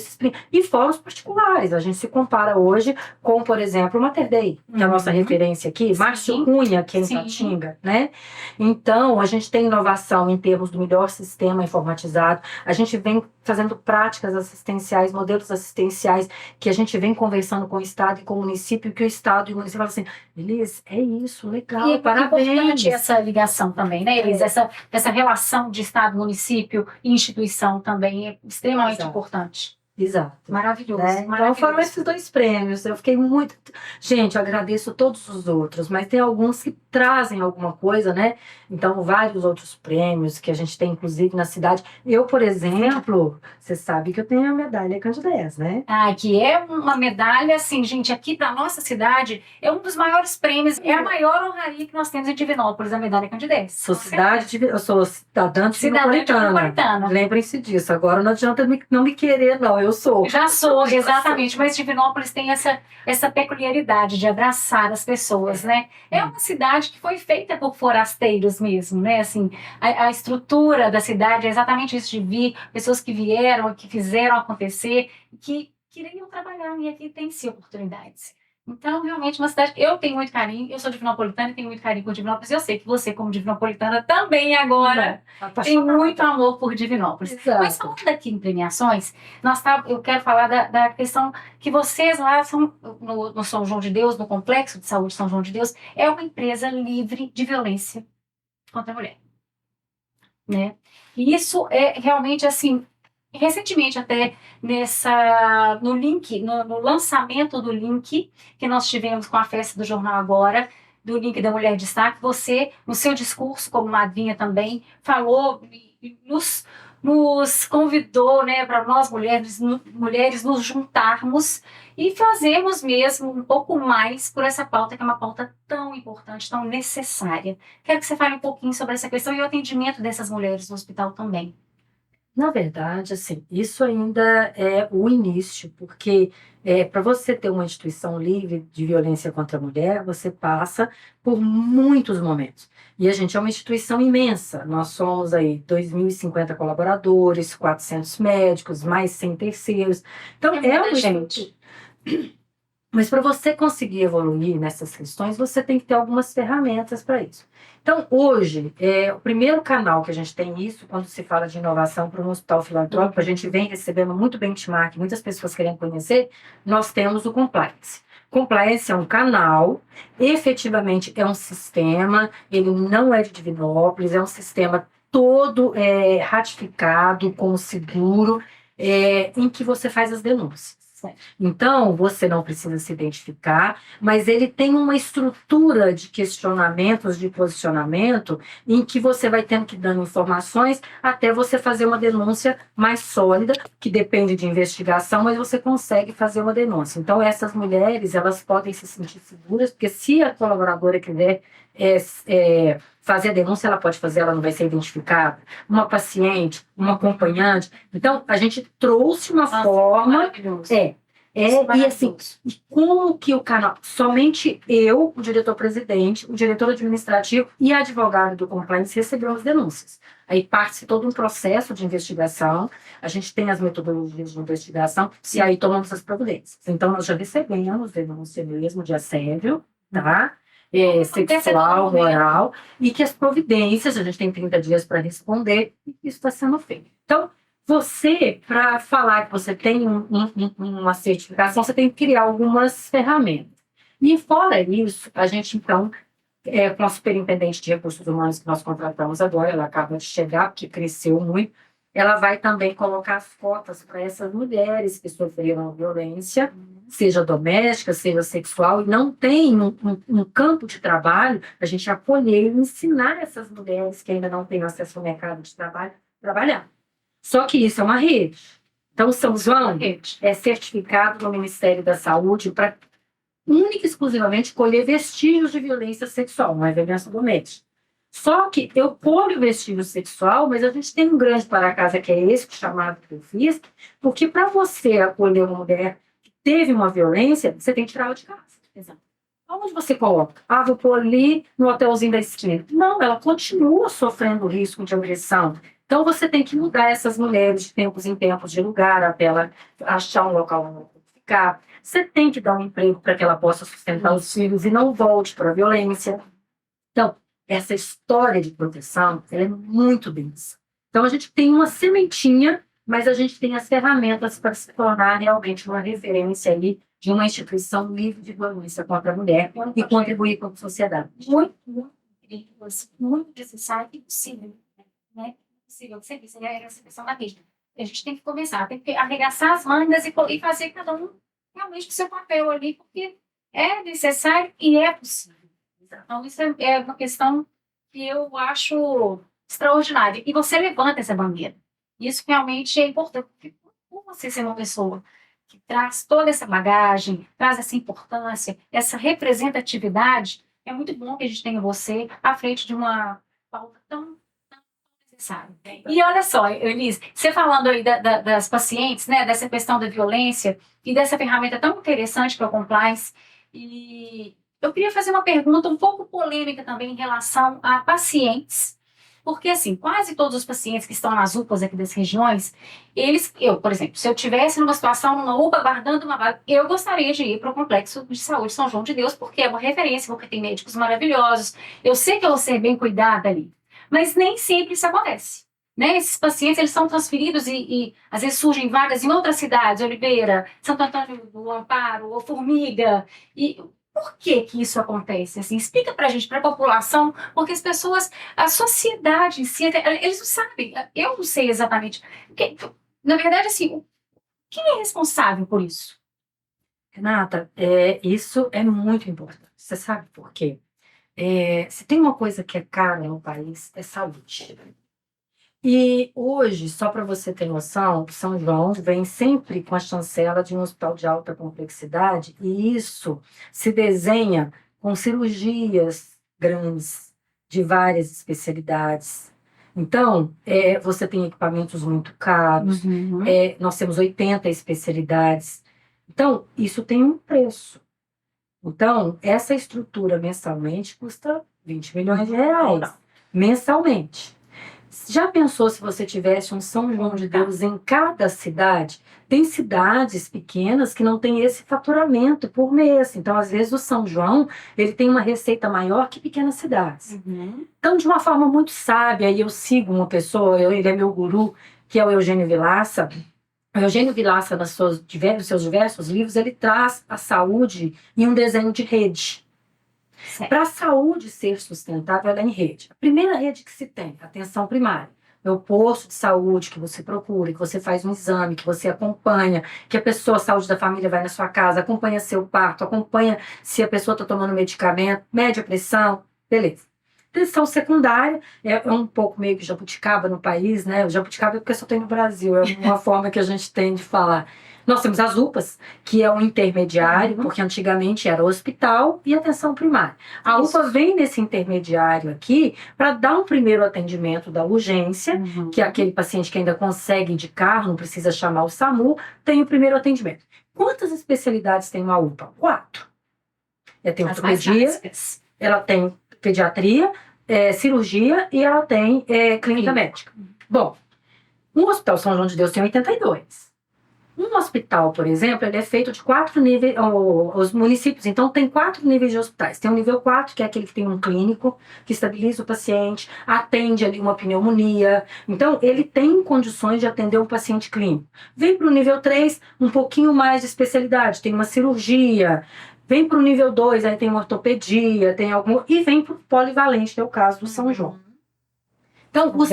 e fóruns particulares. A gente se compara hoje com, por exemplo, o Mater Dei, que é a nossa referência aqui, Márcio Cunha, que é em Tatinga, né? Então, a gente tem inovação em termos do melhor sistema informatizado, a gente vem fazendo práticas assistenciais, modelos assistenciais, que a gente vem conversando com o Estado e com o município, que o Estado e o município falam assim, Elis, é isso, legal, e parabéns. É importante essa ligação também, né, Elis? Essa relação de Estado, município e instituição também é extremamente importante. Exato. Maravilhoso, Né? Então maravilhoso. foram esses 2 prêmios. Eu fiquei muito. Gente, eu agradeço todos os outros, mas tem alguns que trazem alguma coisa, né? Então, vários outros prêmios que a gente tem, inclusive, na cidade. Eu, por exemplo, você sabe que eu tenho a medalha Candidez, né? Ah, que é uma medalha, assim, gente, aqui para nossa cidade, é um dos maiores prêmios, é a maior honraria que nós temos em Divinópolis, a medalha Candidez. Eu sou cidadã divinopolitana. Lembrem-se disso. Agora não adianta não me querer, não. Eu sou. Já sou, exatamente, mas Divinópolis tem essa peculiaridade de abraçar as pessoas, né? É uma cidade que foi feita por forasteiros mesmo, né? Assim, a estrutura da cidade é exatamente isso de vir, pessoas que vieram, que fizeram acontecer, que queriam trabalhar e aqui tem sim oportunidades. Então, realmente, uma cidade que eu tenho muito carinho, eu sou divinopolitana e tenho muito carinho por Divinópolis, eu sei que você, como divinopolitana, também agora tem muito amor por Divinópolis. Exato. Mas falando aqui em premiações, eu quero falar da questão que vocês lá são, no São João de Deus, no Complexo de Saúde São João de Deus, é uma empresa livre de violência contra a mulher. Né? E isso é realmente assim. Recentemente, até no link, no lançamento do link que nós tivemos com a festa do jornal agora, do link da Mulher Destaque, você, no seu discurso, como madrinha também, falou, nos convidou, né, para nós mulheres nos juntarmos e fazermos mesmo um pouco mais por essa pauta, que é uma pauta tão importante, tão necessária. Quero que você fale um pouquinho sobre essa questão e o atendimento dessas mulheres no hospital também. Na verdade, assim, isso ainda é o início, porque para você ter uma instituição livre de violência contra a mulher, você passa por muitos momentos. E a gente é uma instituição imensa. Nós somos aí 2.050 colaboradores, 400 médicos, mais 100 terceiros. Então, é uma gente. Mas para você conseguir evoluir nessas questões, você tem que ter algumas ferramentas para isso. Então, hoje, o primeiro canal que a gente tem isso, quando se fala de inovação para um hospital filantrópico, a gente vem recebendo muito benchmark, muitas pessoas querendo conhecer, nós temos o Compliance. Compliance é um canal, efetivamente é um sistema, ele não é de Divinópolis, é um sistema todo ratificado, com seguro, em que você faz as denúncias. Então, você não precisa se identificar, mas ele tem uma estrutura de questionamentos, de posicionamento, em que você vai tendo que dar informações até você fazer uma denúncia mais sólida, que depende de investigação, mas você consegue fazer uma denúncia. Então, essas mulheres, elas podem se sentir seguras, porque se a colaboradora quiser fazer a denúncia, ela pode fazer, ela não vai ser identificada. Uma paciente, uma acompanhante. Então, a gente trouxe uma forma. E assim, como que o canal. Somente eu, o diretor-presidente, o diretor administrativo e a advogada do compliance recebemos denúncias. Aí parte todo um processo de investigação, a gente tem as metodologias de investigação, e aí tomamos as providências. Então, nós já recebemos denúncia mesmo de assédio, tá? Sexual, moral, e que as providências, a gente tem 30 dias para responder, e isso está sendo feito. Então, você, para falar que você tem uma certificação, você tem que criar algumas ferramentas. E fora isso, a gente, então, com a superintendente de recursos humanos que nós contratamos agora, ela acaba de chegar, porque cresceu muito, ela vai também colocar as cotas para essas mulheres que sofreram violência, seja doméstica, seja sexual, e não tem um campo de trabalho, a gente acolher e ensinar essas mulheres que ainda não têm acesso ao mercado de trabalho, trabalhar. Só que isso é uma rede. Então, São João é certificado no Ministério da Saúde para única e exclusivamente colher vestígios de violência sexual, não é violência doméstica. Só que eu colho vestígio sexual, mas a gente tem um grande para-casa que é esse chamado que eu fiz, porque para você acolher uma mulher que teve uma violência, você tem que tirar ela de casa. Exato. Onde você coloca? Vou pôr ali no hotelzinho da esquina. Não, ela continua sofrendo risco de agressão. Então, você tem que mudar essas mulheres de tempos em tempos de lugar, até ela achar um local onde ficar. Você tem que dar um emprego para que ela possa sustentar os filhos e não volte para a violência. Então, essa história de proteção, ela é muito densa. Então, a gente tem uma sementinha, mas a gente tem as ferramentas para se tornar realmente uma referência ali de uma instituição livre de violência contra a mulher e contribuir com a sociedade. Muito necessário e possível, né? Possível, sempre seria essa questão da vida. A gente tem que começar, tem que arregaçar as mangas e fazer cada um realmente o seu papel ali, porque é necessário e é possível. Então, isso é uma questão que eu acho extraordinária. E você levanta essa bandeira. Isso realmente é importante, porque por você ser uma pessoa que traz toda essa bagagem, traz essa importância, essa representatividade, é muito bom que a gente tenha você à frente de uma pauta tão necessária. E olha só, Eunice, você falando aí das pacientes, né, dessa questão da violência e dessa ferramenta tão interessante que é o compliance, e eu queria fazer uma pergunta um pouco polêmica também em relação a pacientes, porque assim, quase todos os pacientes que estão nas UPAs aqui das regiões, eu, por exemplo, se eu tivesse numa situação numa UPA guardando uma vaga, eu gostaria de ir para o Complexo de Saúde São João de Deus, porque é uma referência, porque tem médicos maravilhosos, eu sei que eu vou ser bem cuidada ali, mas nem sempre isso acontece. Né? Esses pacientes eles são transferidos e às vezes surgem vagas em outras cidades, Oliveira, Santo Antônio do Amparo, ou Formiga. E por que que isso acontece? Assim, explica para a gente, para a população, porque as pessoas, a sociedade em si, eles não sabem. Eu não sei exatamente. Porque, na verdade, assim, quem é responsável por isso? Renata, isso é muito importante. Você sabe por quê? Se tem uma coisa que é cara no país, é saúde. E hoje, só para você ter noção, São João vem sempre com a chancela de um hospital de alta complexidade, e isso se desenha com cirurgias grandes, de várias especialidades. Então, você tem equipamentos muito caros, Uhum. nós temos 80 especialidades. Então, isso tem um preço. Então, essa estrutura mensalmente custa 20 milhões de reais. Mensalmente. Já pensou se você tivesse um São João de Deus em cada cidade? Tem cidades pequenas que não têm esse faturamento por mês. Então, às vezes, o São João ele tem uma receita maior que pequenas cidades. Uhum. Então, de uma forma muito sábia, e eu sigo uma pessoa, ele é meu guru, que é o Eugênio Vilaça. O Eugênio Vilaça, nos seus diversos livros, ele traz a saúde em um desenho de rede. Para a saúde ser sustentável, ela é em rede. A primeira rede que se tem, atenção primária, é o posto de saúde que você procura, que você faz um exame, que você acompanha, que a pessoa, a saúde da família vai na sua casa, acompanha seu parto, acompanha se a pessoa está tomando medicamento, mede a pressão, beleza. Atenção secundária, é um pouco meio que jabuticaba no país, né? O jabuticaba é porque só tem no Brasil, é uma forma que a gente tem de falar. Nós temos as UPAs, que é um intermediário, porque antigamente era o hospital e atenção primária. A UPA vem nesse intermediário aqui para dar um primeiro atendimento da urgência, que é aquele paciente que ainda consegue ir de carro, não precisa chamar o SAMU, tem o primeiro atendimento. Quantas especialidades tem uma UPA? 4. Ela tem ortopedia, ela tem pediatria, cirurgia e ela tem clínica médica. Bom, o Hospital São João de Deus tem 82. Um hospital, por exemplo, ele é feito de 4 níveis, os municípios, então tem 4 níveis de hospitais. Tem o nível 4, que é aquele que tem um clínico, que estabiliza o paciente, atende ali uma pneumonia. Então, ele tem condições de atender um paciente clínico. Vem para o nível 3, um pouquinho mais de especialidade, tem uma cirurgia. Vem para o nível 2, aí tem uma ortopedia, e vem para o polivalente, que é o caso do São João. Então, o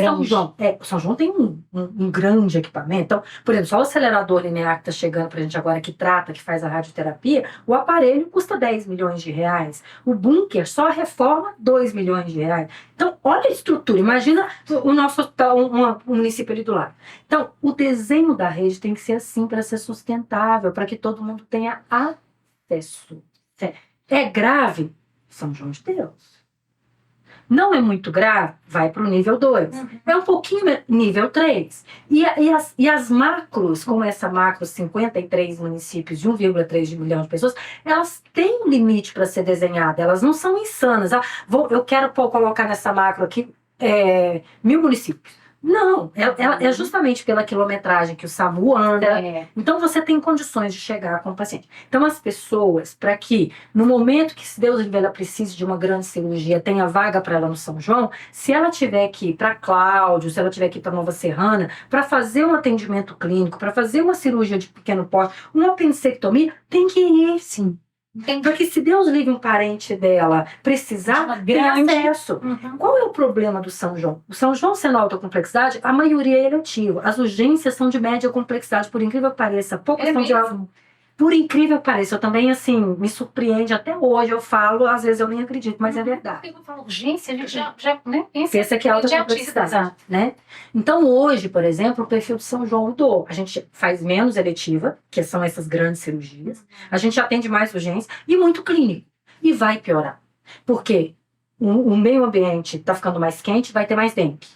São João tem um grande equipamento. Então, por exemplo, só o acelerador linear que está chegando para a gente agora, que trata, que faz a radioterapia, o aparelho custa 10 milhões de reais. O bunker, só a reforma, 2 milhões de reais. Então, olha a estrutura. Imagina o nosso hospital, um município ali do lado. Então, o desenho da rede tem que ser assim para ser sustentável, para que todo mundo tenha acesso. É grave? São João de Deus. Não é muito grave? Vai para o nível 2. É um pouquinho nível 3. E as macros, como essa macro, 53 municípios de 1,3 milhão de pessoas, elas têm um limite para ser desenhada. Elas não são insanas. Eu quero colocar nessa macro aqui 1.000 municípios. Não, é justamente pela quilometragem que o SAMU anda. Então, você tem condições de chegar com o paciente. Então, as pessoas, para que no momento que, se Deus livre, ela precise de uma grande cirurgia, tenha vaga para ela no São João, se ela tiver que ir para Cláudio, se ela tiver que ir para Nova Serrana, para fazer um atendimento clínico, para fazer uma cirurgia de pequeno porte, uma apendicectomia, tem que ir, sim. Entendi. Porque se Deus livre um parente dela precisar, Uma tem grande- acesso. Uhum. Qual é o problema do São João? O São João sendo alta complexidade, a maioria é eletivo. As urgências são de média complexidade, por incrível que pareça. Poucas É são de alta. mesmo? Por incrível que pareça, eu também, assim, me surpreende até hoje. Eu falo, às vezes eu nem acredito, mas é verdade. Porque eu falo urgência, a gente já né, pensa Pensa que é alta imediatista, complexidade, exato. né? Então, hoje, por exemplo, o perfil de São João mudou. A gente faz menos eletiva, que são essas grandes cirurgias. A gente atende mais urgência e muito clínico. E vai piorar. Por quê? O meio ambiente está ficando mais quente, vai ter mais dengue.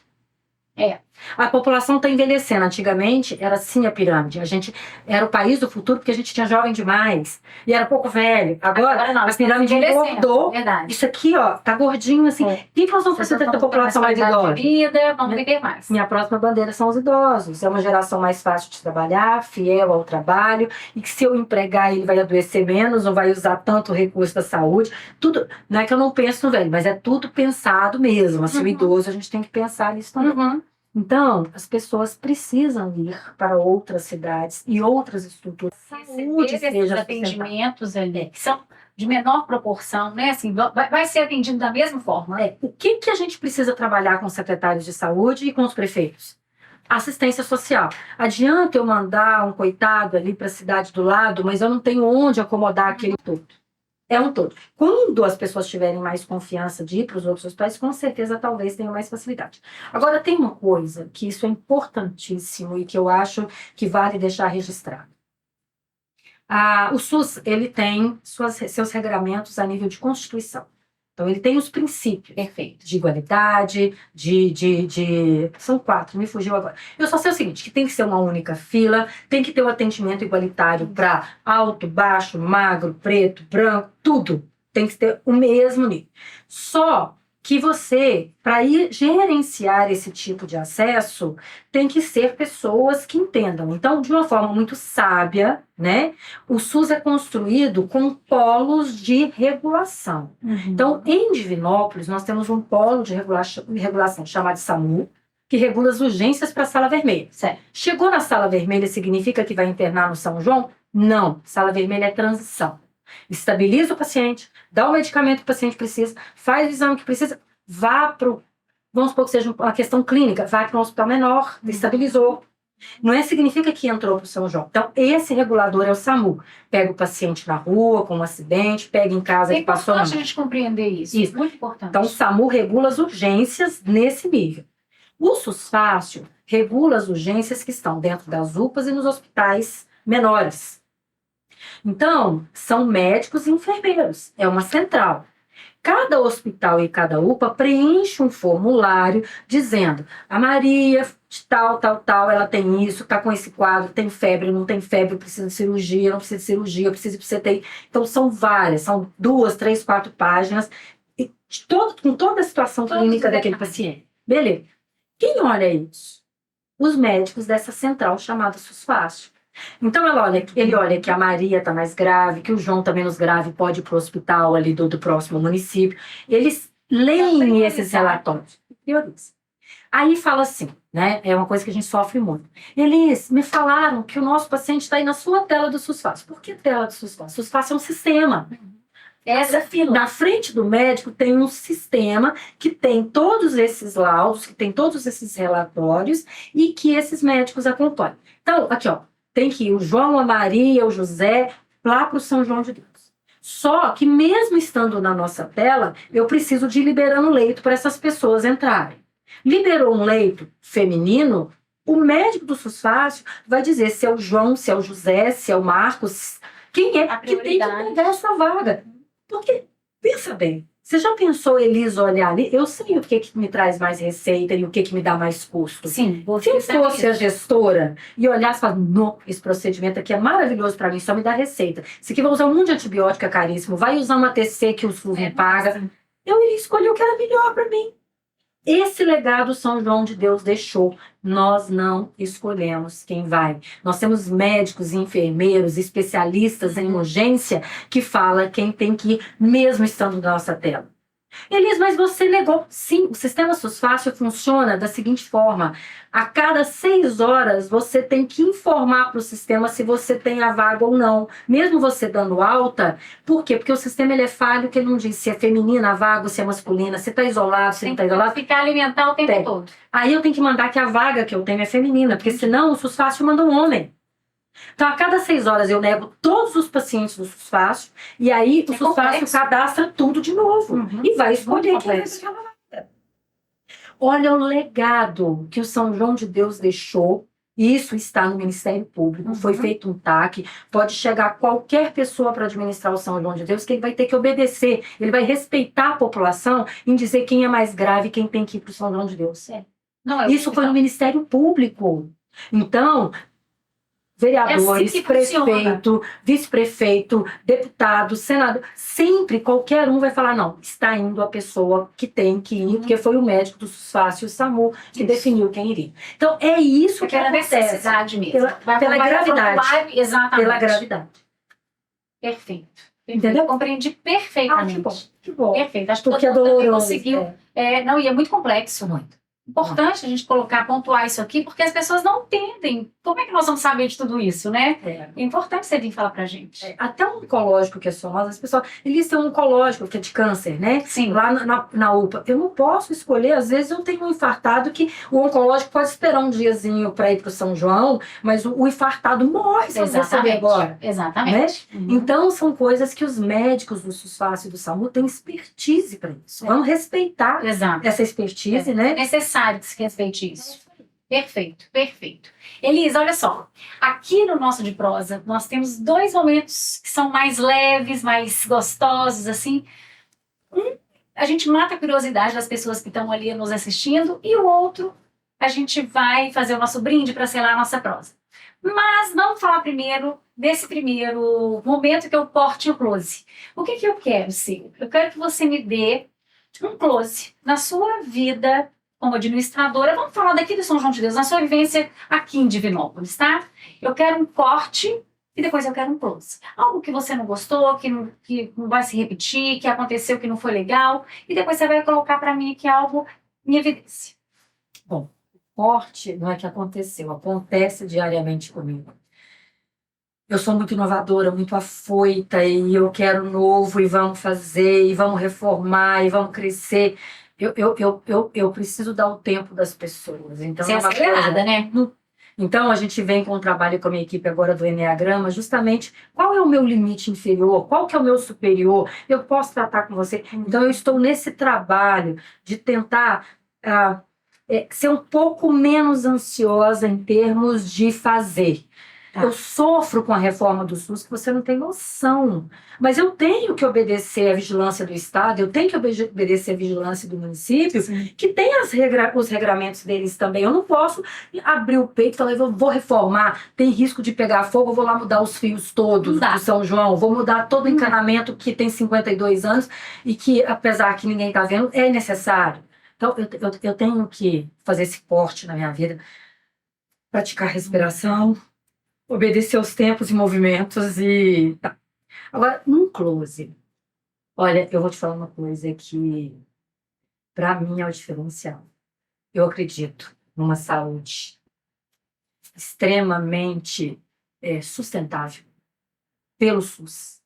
É. A população está envelhecendo. Antigamente era assim a pirâmide. A gente era o país do futuro porque a gente tinha jovem demais e era pouco velho. Agora não, a pirâmide engordou. Verdade. Isso aqui, ó, tá gordinho assim. O que nós vamos fazer da população mais idosa? De vida, vamos viver mais. Minha próxima bandeira são os idosos. É uma geração mais fácil de trabalhar, fiel ao trabalho, e que se eu empregar ele vai adoecer menos, não vai usar tanto recurso da saúde. Tudo, não é que eu não penso no velho, mas é tudo pensado mesmo. Assim, o idoso a gente tem que pensar nisso também. Uhum. Então, as pessoas precisam ir para outras cidades e outras estruturas. Saúde Receber seja esses atendimentos ali, que são de menor proporção, né? Assim, vai ser atendido da mesma forma. O que a gente precisa trabalhar com os secretários de saúde e com os prefeitos? Assistência social. Adianta eu mandar um coitado ali para a cidade do lado, mas eu não tenho onde acomodar aquele todo. É um todo. Quando as pessoas tiverem mais confiança de ir para os outros hospitais, com certeza talvez tenham mais facilidade. Agora, tem uma coisa que isso é importantíssimo e que eu acho que vale deixar registrado. O SUS, ele tem seus regramentos a nível de Constituição. Então, ele tem os princípios. Perfeito. De igualdade, São 4, me fugiu agora. Eu só sei o seguinte, que tem que ser uma única fila, tem que ter um atendimento igualitário para alto, baixo, magro, preto, branco, tudo. Tem que ter o mesmo nível. Só que você, para ir gerenciar esse tipo de acesso, tem que ser pessoas que entendam. Então, de uma forma muito sábia, né? O SUS é construído com polos de regulação. Então, em Divinópolis, nós temos um polo de regulação chamado SAMU, que regula as urgências para a sala vermelha. Certo. Chegou na sala vermelha, significa que vai internar no São João? Não. Sala vermelha é transição. Estabiliza o paciente, dá o medicamento que o paciente precisa, faz o exame que precisa, vá para o... Vamos supor que seja uma questão clínica, vai para um hospital menor, estabilizou. Não significa que entrou para o São João. Então, esse regulador é o SAMU. Pega o paciente na rua, com um acidente, pega em casa que passou... É importante a gente compreender isso. Isso. Muito importante. Então, o SAMU regula as urgências nesse nível. O SUS Fácil regula as urgências que estão dentro das UPAs e nos hospitais menores. Então, são médicos e enfermeiros. É uma central. Cada hospital e cada UPA preenche um formulário dizendo: a Maria de tal, ela tem isso, está com esse quadro, tem febre, não tem febre, precisa de cirurgia, não precisa de cirurgia, precisa de CTI. Então, são várias, são 2, 3, 4 páginas, e com toda a situação clínica daquele paciente. Beleza. Quem olha isso? Os médicos dessa central chamada SUS Fácil. Então, ele olha que a Maria está mais grave, que o João está menos grave, pode ir para o hospital ali do próximo município. Eles leem esses relatórios e priorizam. Aí fala assim, né? É uma coisa que a gente sofre muito. Eles me falaram que o nosso paciente está aí na sua tela do SUS Fácil. Por que tela do SUS Fácil? SUS Fácil é um sistema. Essa fila. Na frente do médico tem um sistema que tem todos esses laudos, que tem todos esses relatórios e que esses médicos acompanham. Então, aqui, ó. Tem que ir o João, a Maria, o José, lá para o São João de Deus. Só que mesmo estando na nossa tela, eu preciso de ir liberando leito para essas pessoas entrarem. Liberou um leito feminino, o médico do SUS Fácil vai dizer se é o João, se é o José, se é o Marcos, quem é que tem que pegar essa vaga. Porque, pensa bem, você já pensou, Elisa, olhar ali? Eu sei o que me traz mais receita e o que me dá mais custo. Sim. Se eu fosse a gestora e olhasse e falasse, não, esse procedimento aqui é maravilhoso para mim, só me dá receita. Esse aqui vai usar um monte de antibiótico, é caríssimo, vai usar uma TC que o SUS não paga. Eu iria escolher o que era melhor para mim. Esse legado São João de Deus deixou. Nós não escolhemos quem vai. Nós temos médicos, enfermeiros, especialistas em urgência que falam quem tem que ir, mesmo estando na nossa tela. Elis, mas você negou. Sim, o sistema SUS-Fácil funciona da seguinte forma: a cada 6 horas você tem que informar para o sistema se você tem a vaga ou não, mesmo você dando alta. Por quê? Porque o sistema ele é falho, que ele não diz se é feminina a vaga ou se é masculina, se está isolado, se não está isolado. Ficar alimentar o tempo todo. Aí eu tenho que mandar que a vaga que eu tenho é feminina, porque senão o SUS-Fácil manda um homem. Então, a cada 6 horas eu nego todos os pacientes do SUS-Fácil, e aí o SUS-Fácil cadastra tudo de novo. E vai escolher quem é aquela vaga. Olha o legado que o São João de Deus deixou. Isso está no Ministério Público. Foi feito um TAC. Pode chegar qualquer pessoa para administrar o São João de Deus, que ele vai ter que obedecer. Ele vai respeitar a população em dizer quem é mais grave, quem tem que ir para o São João de Deus. Isso foi no Ministério Público. Então, vereadores, assim prefeito, vice-prefeito, deputado, senador, sempre qualquer um vai falar, não, está indo a pessoa que tem que ir, porque foi o médico do SUS-Fácil, o SAMU, que definiu quem iria. Então, é isso que pela acontece. Necessidade mesmo. Pela gravidade. Exatamente. Pela gravidade. Perfeito. Entendeu? Compreendi perfeitamente. Que bom, que bom. Perfeito. Acho que porque é todo mundo também doloroso. conseguiu. Não, e é muito complexo. Muito. Importante a gente pontuar isso aqui, porque as pessoas não entendem. Como é que nós vamos saber de tudo isso, né? É importante você vir falar pra gente. Até um oncológico que é SOMAS, as pessoas, eles têm um oncológico que é de câncer, né? Sim. Lá na UPA. Eu não posso escolher, às vezes eu tenho um infartado que o oncológico pode esperar um diazinho para ir pro São João, mas o infartado morre se você saber agora. Exatamente. Né? Então são coisas que os médicos do SUS-Fácil e do SAMU têm expertise para isso. Vamos respeitar essa expertise, né? É necessário que se respeite isso. Perfeito, perfeito. Elisa, olha só. Aqui no nosso de prosa, nós temos 2 momentos que são mais leves, mais gostosos, assim. A gente mata a curiosidade das pessoas que estão ali nos assistindo, e o outro, a gente vai fazer o nosso brinde para selar a nossa prosa. Mas vamos falar primeiro desse primeiro momento que é o corte e o close. O que eu quero, Sil? Eu quero que você me dê um close na sua vida como administradora. Vamos falar daqui do São João de Deus, na sua vivência aqui em Divinópolis, tá? Eu quero um corte e depois eu quero um close. Algo que você não gostou, que não vai se repetir, que aconteceu que não foi legal, e depois você vai colocar para mim aqui algo em evidência. Bom, corte não é que aconteceu, acontece diariamente comigo. Eu sou muito inovadora, muito afoita, e eu quero novo, e vamos fazer, e vamos reformar, e vamos crescer. Eu preciso dar o tempo das pessoas. Então, você é acelerada, né? Então, a gente vem com um trabalho com a minha equipe agora do Enneagrama, justamente qual é o meu limite inferior, qual que é o meu superior, eu posso tratar com você. Então, eu estou nesse trabalho de tentar ser um pouco menos ansiosa em termos de fazer. Eu sofro com a reforma do SUS que você não tem noção. Mas eu tenho que obedecer à vigilância do Estado, eu tenho que obedecer à vigilância do município, que tem os regramentos deles também. Eu não posso abrir o peito e falar, eu vou reformar, tem risco de pegar fogo, eu vou lá mudar os fios todos do São João, vou mudar todo o encanamento que tem 52 anos e que, apesar que ninguém está vendo, é necessário. Então, eu tenho que fazer esse corte na minha vida, praticar respiração, obedecer aos tempos e movimentos e... Tá. Agora, num close, olha, eu vou te falar uma coisa que, para mim, é o diferencial. Eu acredito numa saúde extremamente sustentável pelo SUS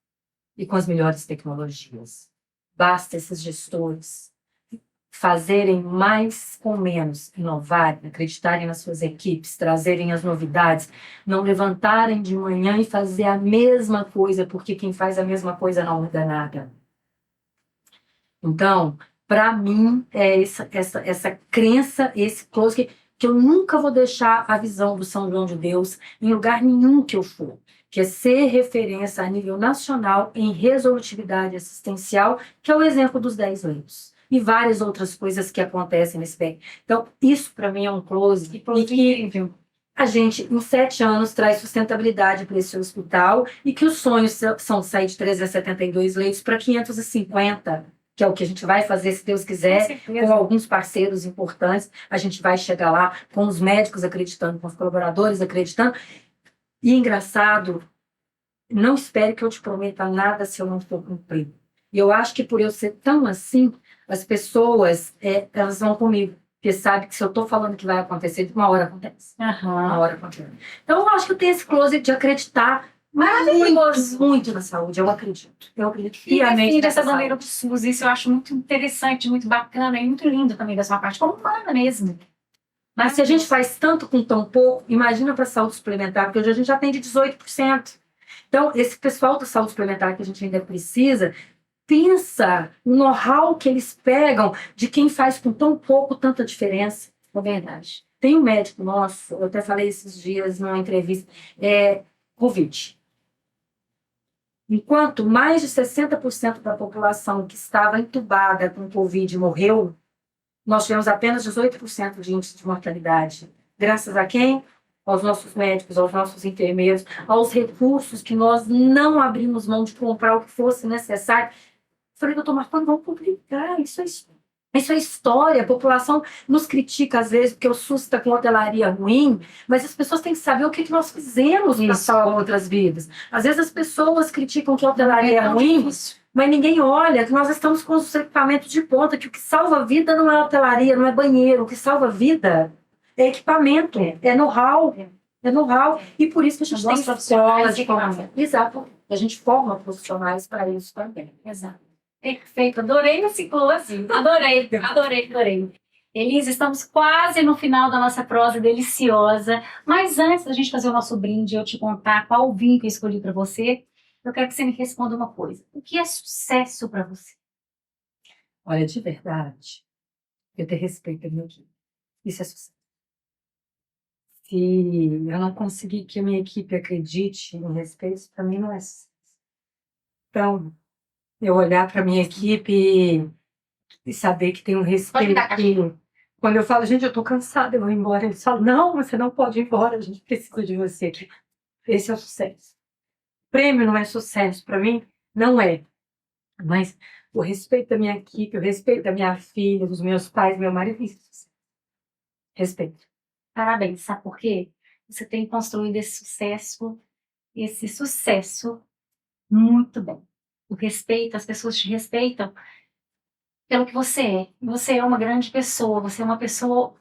e com as melhores tecnologias. Basta esses gestores fazerem mais com menos, inovarem, acreditarem nas suas equipes, trazerem as novidades, não levantarem de manhã e fazer a mesma coisa, porque quem faz a mesma coisa não muda nada. Então, para mim, é essa crença, esse close, que eu nunca vou deixar a visão do São João de Deus em lugar nenhum que eu for, que é ser referência a nível nacional em resolutividade assistencial, que é o exemplo dos 10 leitos. E várias outras coisas que acontecem nesse bem. Então, isso para mim é um close. E que a gente, em 7 anos, traz sustentabilidade para esse hospital e que os sonhos são sair de 372 leitos para 550, que é o que a gente vai fazer, se Deus quiser, com alguns parceiros importantes. A gente vai chegar lá com os médicos acreditando, com os colaboradores acreditando. E engraçado, não espere que eu te prometa nada se eu não for cumprir. E eu acho que por eu ser tão assim, as pessoas, elas vão comigo. Porque sabe que se eu estou falando que vai acontecer, uma hora acontece. Uma hora acontece. Então, eu acho que eu tenho esse closet de acreditar Maravilhoso. muito na saúde. Eu acredito. Eu acredito E piamente defende nessa essa bandeira saúde. do SUS. Isso eu acho muito interessante, muito bacana e muito lindo também da sua parte, como humana mesmo. Mas se a gente faz tanto com tão pouco, imagina para a saúde suplementar, porque hoje a gente já tem de 18%. Então, esse pessoal da saúde suplementar que a gente ainda precisa, pensa no know-how que eles pegam de quem faz com tão pouco tanta diferença. É verdade. Tem um médico nosso, eu até falei esses dias numa entrevista, Covid. Enquanto mais de 60% da população que estava entubada com Covid morreu, nós tivemos apenas 18% de índice de mortalidade. Graças a quem? Aos nossos médicos, aos nossos enfermeiros, aos recursos que nós não abrimos mão de comprar o que fosse necessário. Falei, doutor Marconi, vamos publicar, isso é história. A população nos critica às vezes porque o SUS está com hotelaria ruim, mas as pessoas têm que saber o que nós fizemos para salvar outras vidas. Às vezes as pessoas criticam que a hotelaria é ruim, mas ninguém olha que nós estamos com os equipamentos de ponta, que o que salva a vida não é hotelaria, não é banheiro, o que salva a vida é equipamento, é know-how. É know-how. E por isso que a gente tem escolas de formação. Exato. A gente forma profissionais para isso também. Exato. Perfeito. Adorei esse close. Adorei, adorei, adorei. Elisa, estamos quase no final da nossa prosa deliciosa. Mas antes da gente fazer o nosso brinde e eu te contar qual vinho que eu escolhi para você, eu quero que você me responda uma coisa. O que é sucesso para você? Olha, de verdade, eu ter respeito pelo meu equipe. Isso é sucesso. Se eu não conseguir que a minha equipe acredite em respeito, para mim não é sucesso. Então, eu olhar para minha equipe e saber que tem um respeito. Quando eu falo, gente, eu tô cansada, eu vou embora. Eles falam, não, você não pode ir embora, a gente precisa de você aqui. Esse é o sucesso. Prêmio não é sucesso para mim? Não é. Mas o respeito da minha equipe, o respeito da minha filha, dos meus pais, meu marido, isso é sucesso. Respeito. Parabéns, sabe por quê? Você tem construído esse sucesso muito bem. O respeito, as pessoas te respeitam pelo que você é. Você é uma grande pessoa, você é uma pessoa.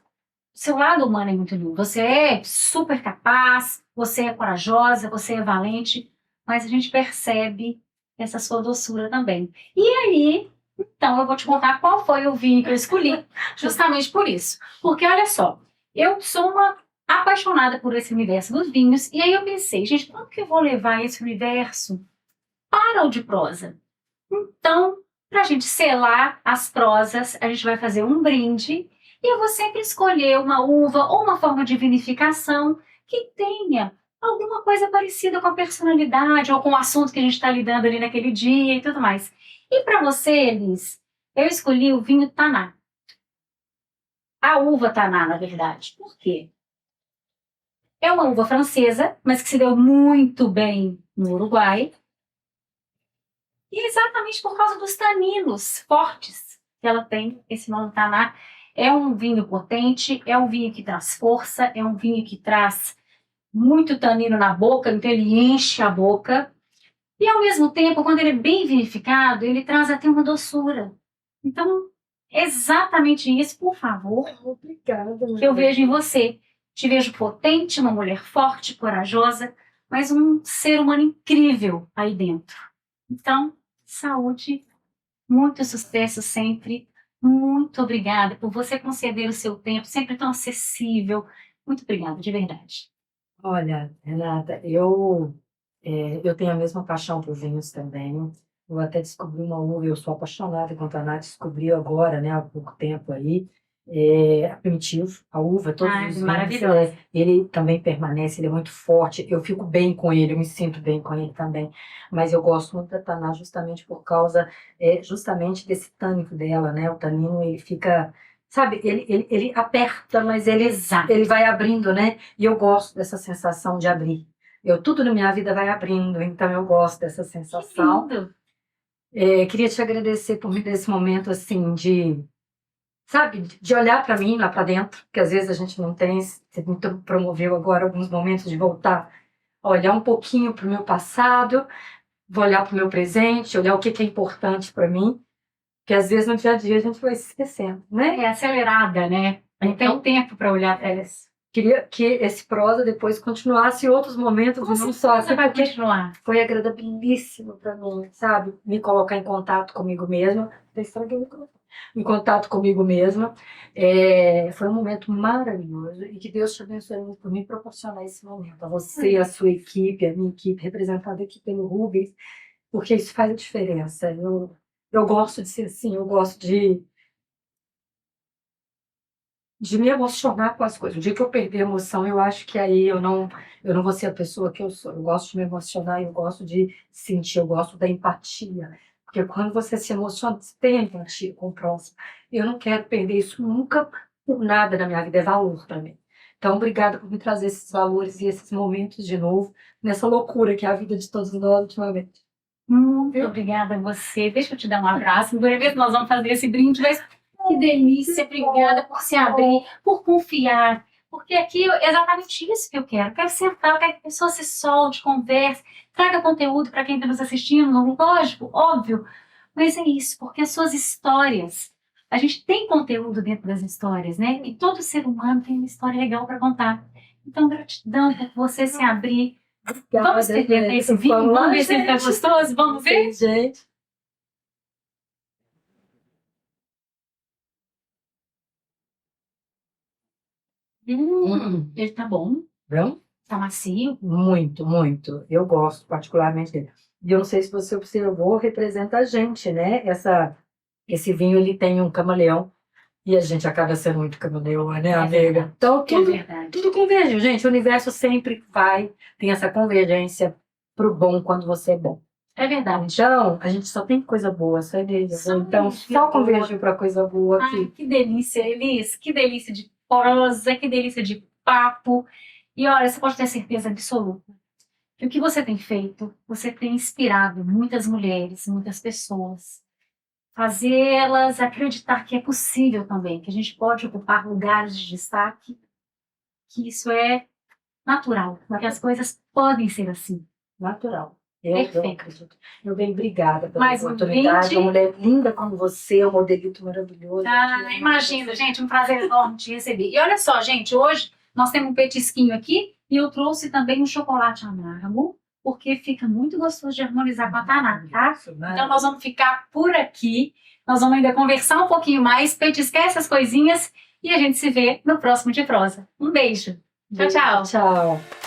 Seu lado humano é muito lindo. Você é super capaz, você é corajosa, você é valente, mas a gente percebe essa sua doçura também. E aí, então, eu vou te contar qual foi o vinho que eu escolhi, justamente por isso. Porque olha só, eu sou uma apaixonada por esse universo dos vinhos, e aí eu pensei, gente, como que eu vou levar esse universo para o de prosa? Então, para a gente selar as prosas, a gente vai fazer um brinde e eu vou sempre escolher uma uva ou uma forma de vinificação que tenha alguma coisa parecida com a personalidade ou com o assunto que a gente está lidando ali naquele dia e tudo mais. E para você, Elis, eu escolhi o vinho Taná. A uva Taná, na verdade. Por quê? É uma uva francesa, mas que se deu muito bem no Uruguai. E exatamente por causa dos taninos fortes que ela tem, esse nome Taná. É um vinho potente, é um vinho que traz força, é um vinho que traz muito tanino na boca, então ele enche a boca. E ao mesmo tempo, quando ele é bem vinificado, ele traz até uma doçura. Então, exatamente isso, por favor, Obrigada. que eu vejo em você. Te vejo potente, uma mulher forte, corajosa, mas um ser humano incrível aí dentro. Então, saúde, muito sucesso sempre. Muito obrigada por você conceder o seu tempo, sempre tão acessível. Muito obrigada, de verdade. Olha, Renata, eu tenho a mesma paixão por vinhos também. Eu até descobri uma uva, eu sou apaixonada com Taná, descobri agora, né, há pouco tempo aí, Primitivo, a uva, todos os vinhos, Maravilhoso. ele também permanece, ele é muito forte, eu fico bem com ele, eu me sinto bem com ele também, mas eu gosto muito da Taná justamente por causa, justamente desse tânico dela, né, o tanino, ele fica, sabe, ele aperta, mas Exato. ele vai abrindo, né, e eu gosto dessa sensação de abrir. Tudo na minha vida vai abrindo, então eu gosto dessa sensação. Que lindo. Queria te agradecer por me dar esse momento assim de, sabe, de olhar para mim lá para dentro, que às vezes a gente não tem. Você me promoveu agora alguns momentos de voltar a olhar um pouquinho para o meu passado, vou olhar para o meu presente, olhar o que é importante para mim, porque às vezes no dia a dia a gente vai se esquecendo, né? É acelerada, né? Não tem tempo para olhar para isso. Queria que esse prosa depois continuasse em outros momentos, Com e não só certeza vai porque continuar. foi agradabilíssimo para mim, sabe? Me colocar em contato comigo mesma. Em contato comigo mesma. Foi um momento maravilhoso e que Deus te abençoe muito por me proporcionar esse momento. A você, a sua equipe, a minha equipe, representada aqui pelo Rubens, porque isso faz a diferença. Eu gosto de ser assim, eu gosto de me emocionar com as coisas. O dia que eu perder a emoção, eu acho que aí eu não vou ser a pessoa que eu sou. Eu gosto de me emocionar, eu gosto de sentir, eu gosto da empatia. Porque quando você se emociona, você tem a empatia com o próximo. Eu não quero perder isso nunca por nada na minha vida, é valor para mim. Então, obrigada por me trazer esses valores e esses momentos de novo, nessa loucura que é a vida de todos nós ultimamente. Muito obrigada a você. Deixa eu te dar um abraço. Por vez nós vamos fazer esse brinde, mas que delícia. Obrigada por se abrir, por confiar. Porque aqui é exatamente isso que eu quero. Eu quero sentar, eu quero que a pessoa se solte, converse, traga conteúdo para quem está nos assistindo, lógico, óbvio. Mas é isso, porque as suas histórias, a gente tem conteúdo dentro das histórias, né? E todo ser humano tem uma história legal para contar. Então, gratidão por você se abrir. Vamos experimentar esse vinho? Vamos ver se ele tá gostoso? Vamos ver? Gente. Ele tá bom, Não? tá macio. Muito, muito. Eu gosto particularmente dele. E eu não sei se você observou, representa a gente, né? Esse vinho, ele tem um camaleão. E a gente acaba sendo muito camaleoa, né, amiga? Então, É verdade. tudo converge, gente. O universo sempre tem essa convergência pro bom quando você é bom. É verdade. Então, a gente só tem coisa boa, só energia Só boa. Então, energia só boa. convergiu pra coisa boa Ai, aqui. que delícia, Elis. Que delícia de prosa, que delícia de papo. E olha, você pode ter certeza absoluta que o que você tem feito, você tem inspirado muitas mulheres, muitas pessoas. Fazê-las acreditar que é possível também, que a gente pode ocupar lugares de destaque, que isso é natural, que as coisas podem ser assim. Natural. Eu Perfeito. acredito. Meu bem, obrigada pela Mais um oportunidade. brinde. Uma mulher linda como você, um modelito maravilhoso. Ah, imagina, gente, um prazer enorme te receber. E olha só, gente, hoje nós temos um petisquinho aqui e eu trouxe também um chocolate amargo, porque fica muito gostoso de harmonizar com a taná, tá? Então nós vamos ficar por aqui, nós vamos ainda conversar um pouquinho mais, petiscar essas coisinhas e a gente se vê no próximo de prosa. Um beijo. Tchau, tchau. Tchau.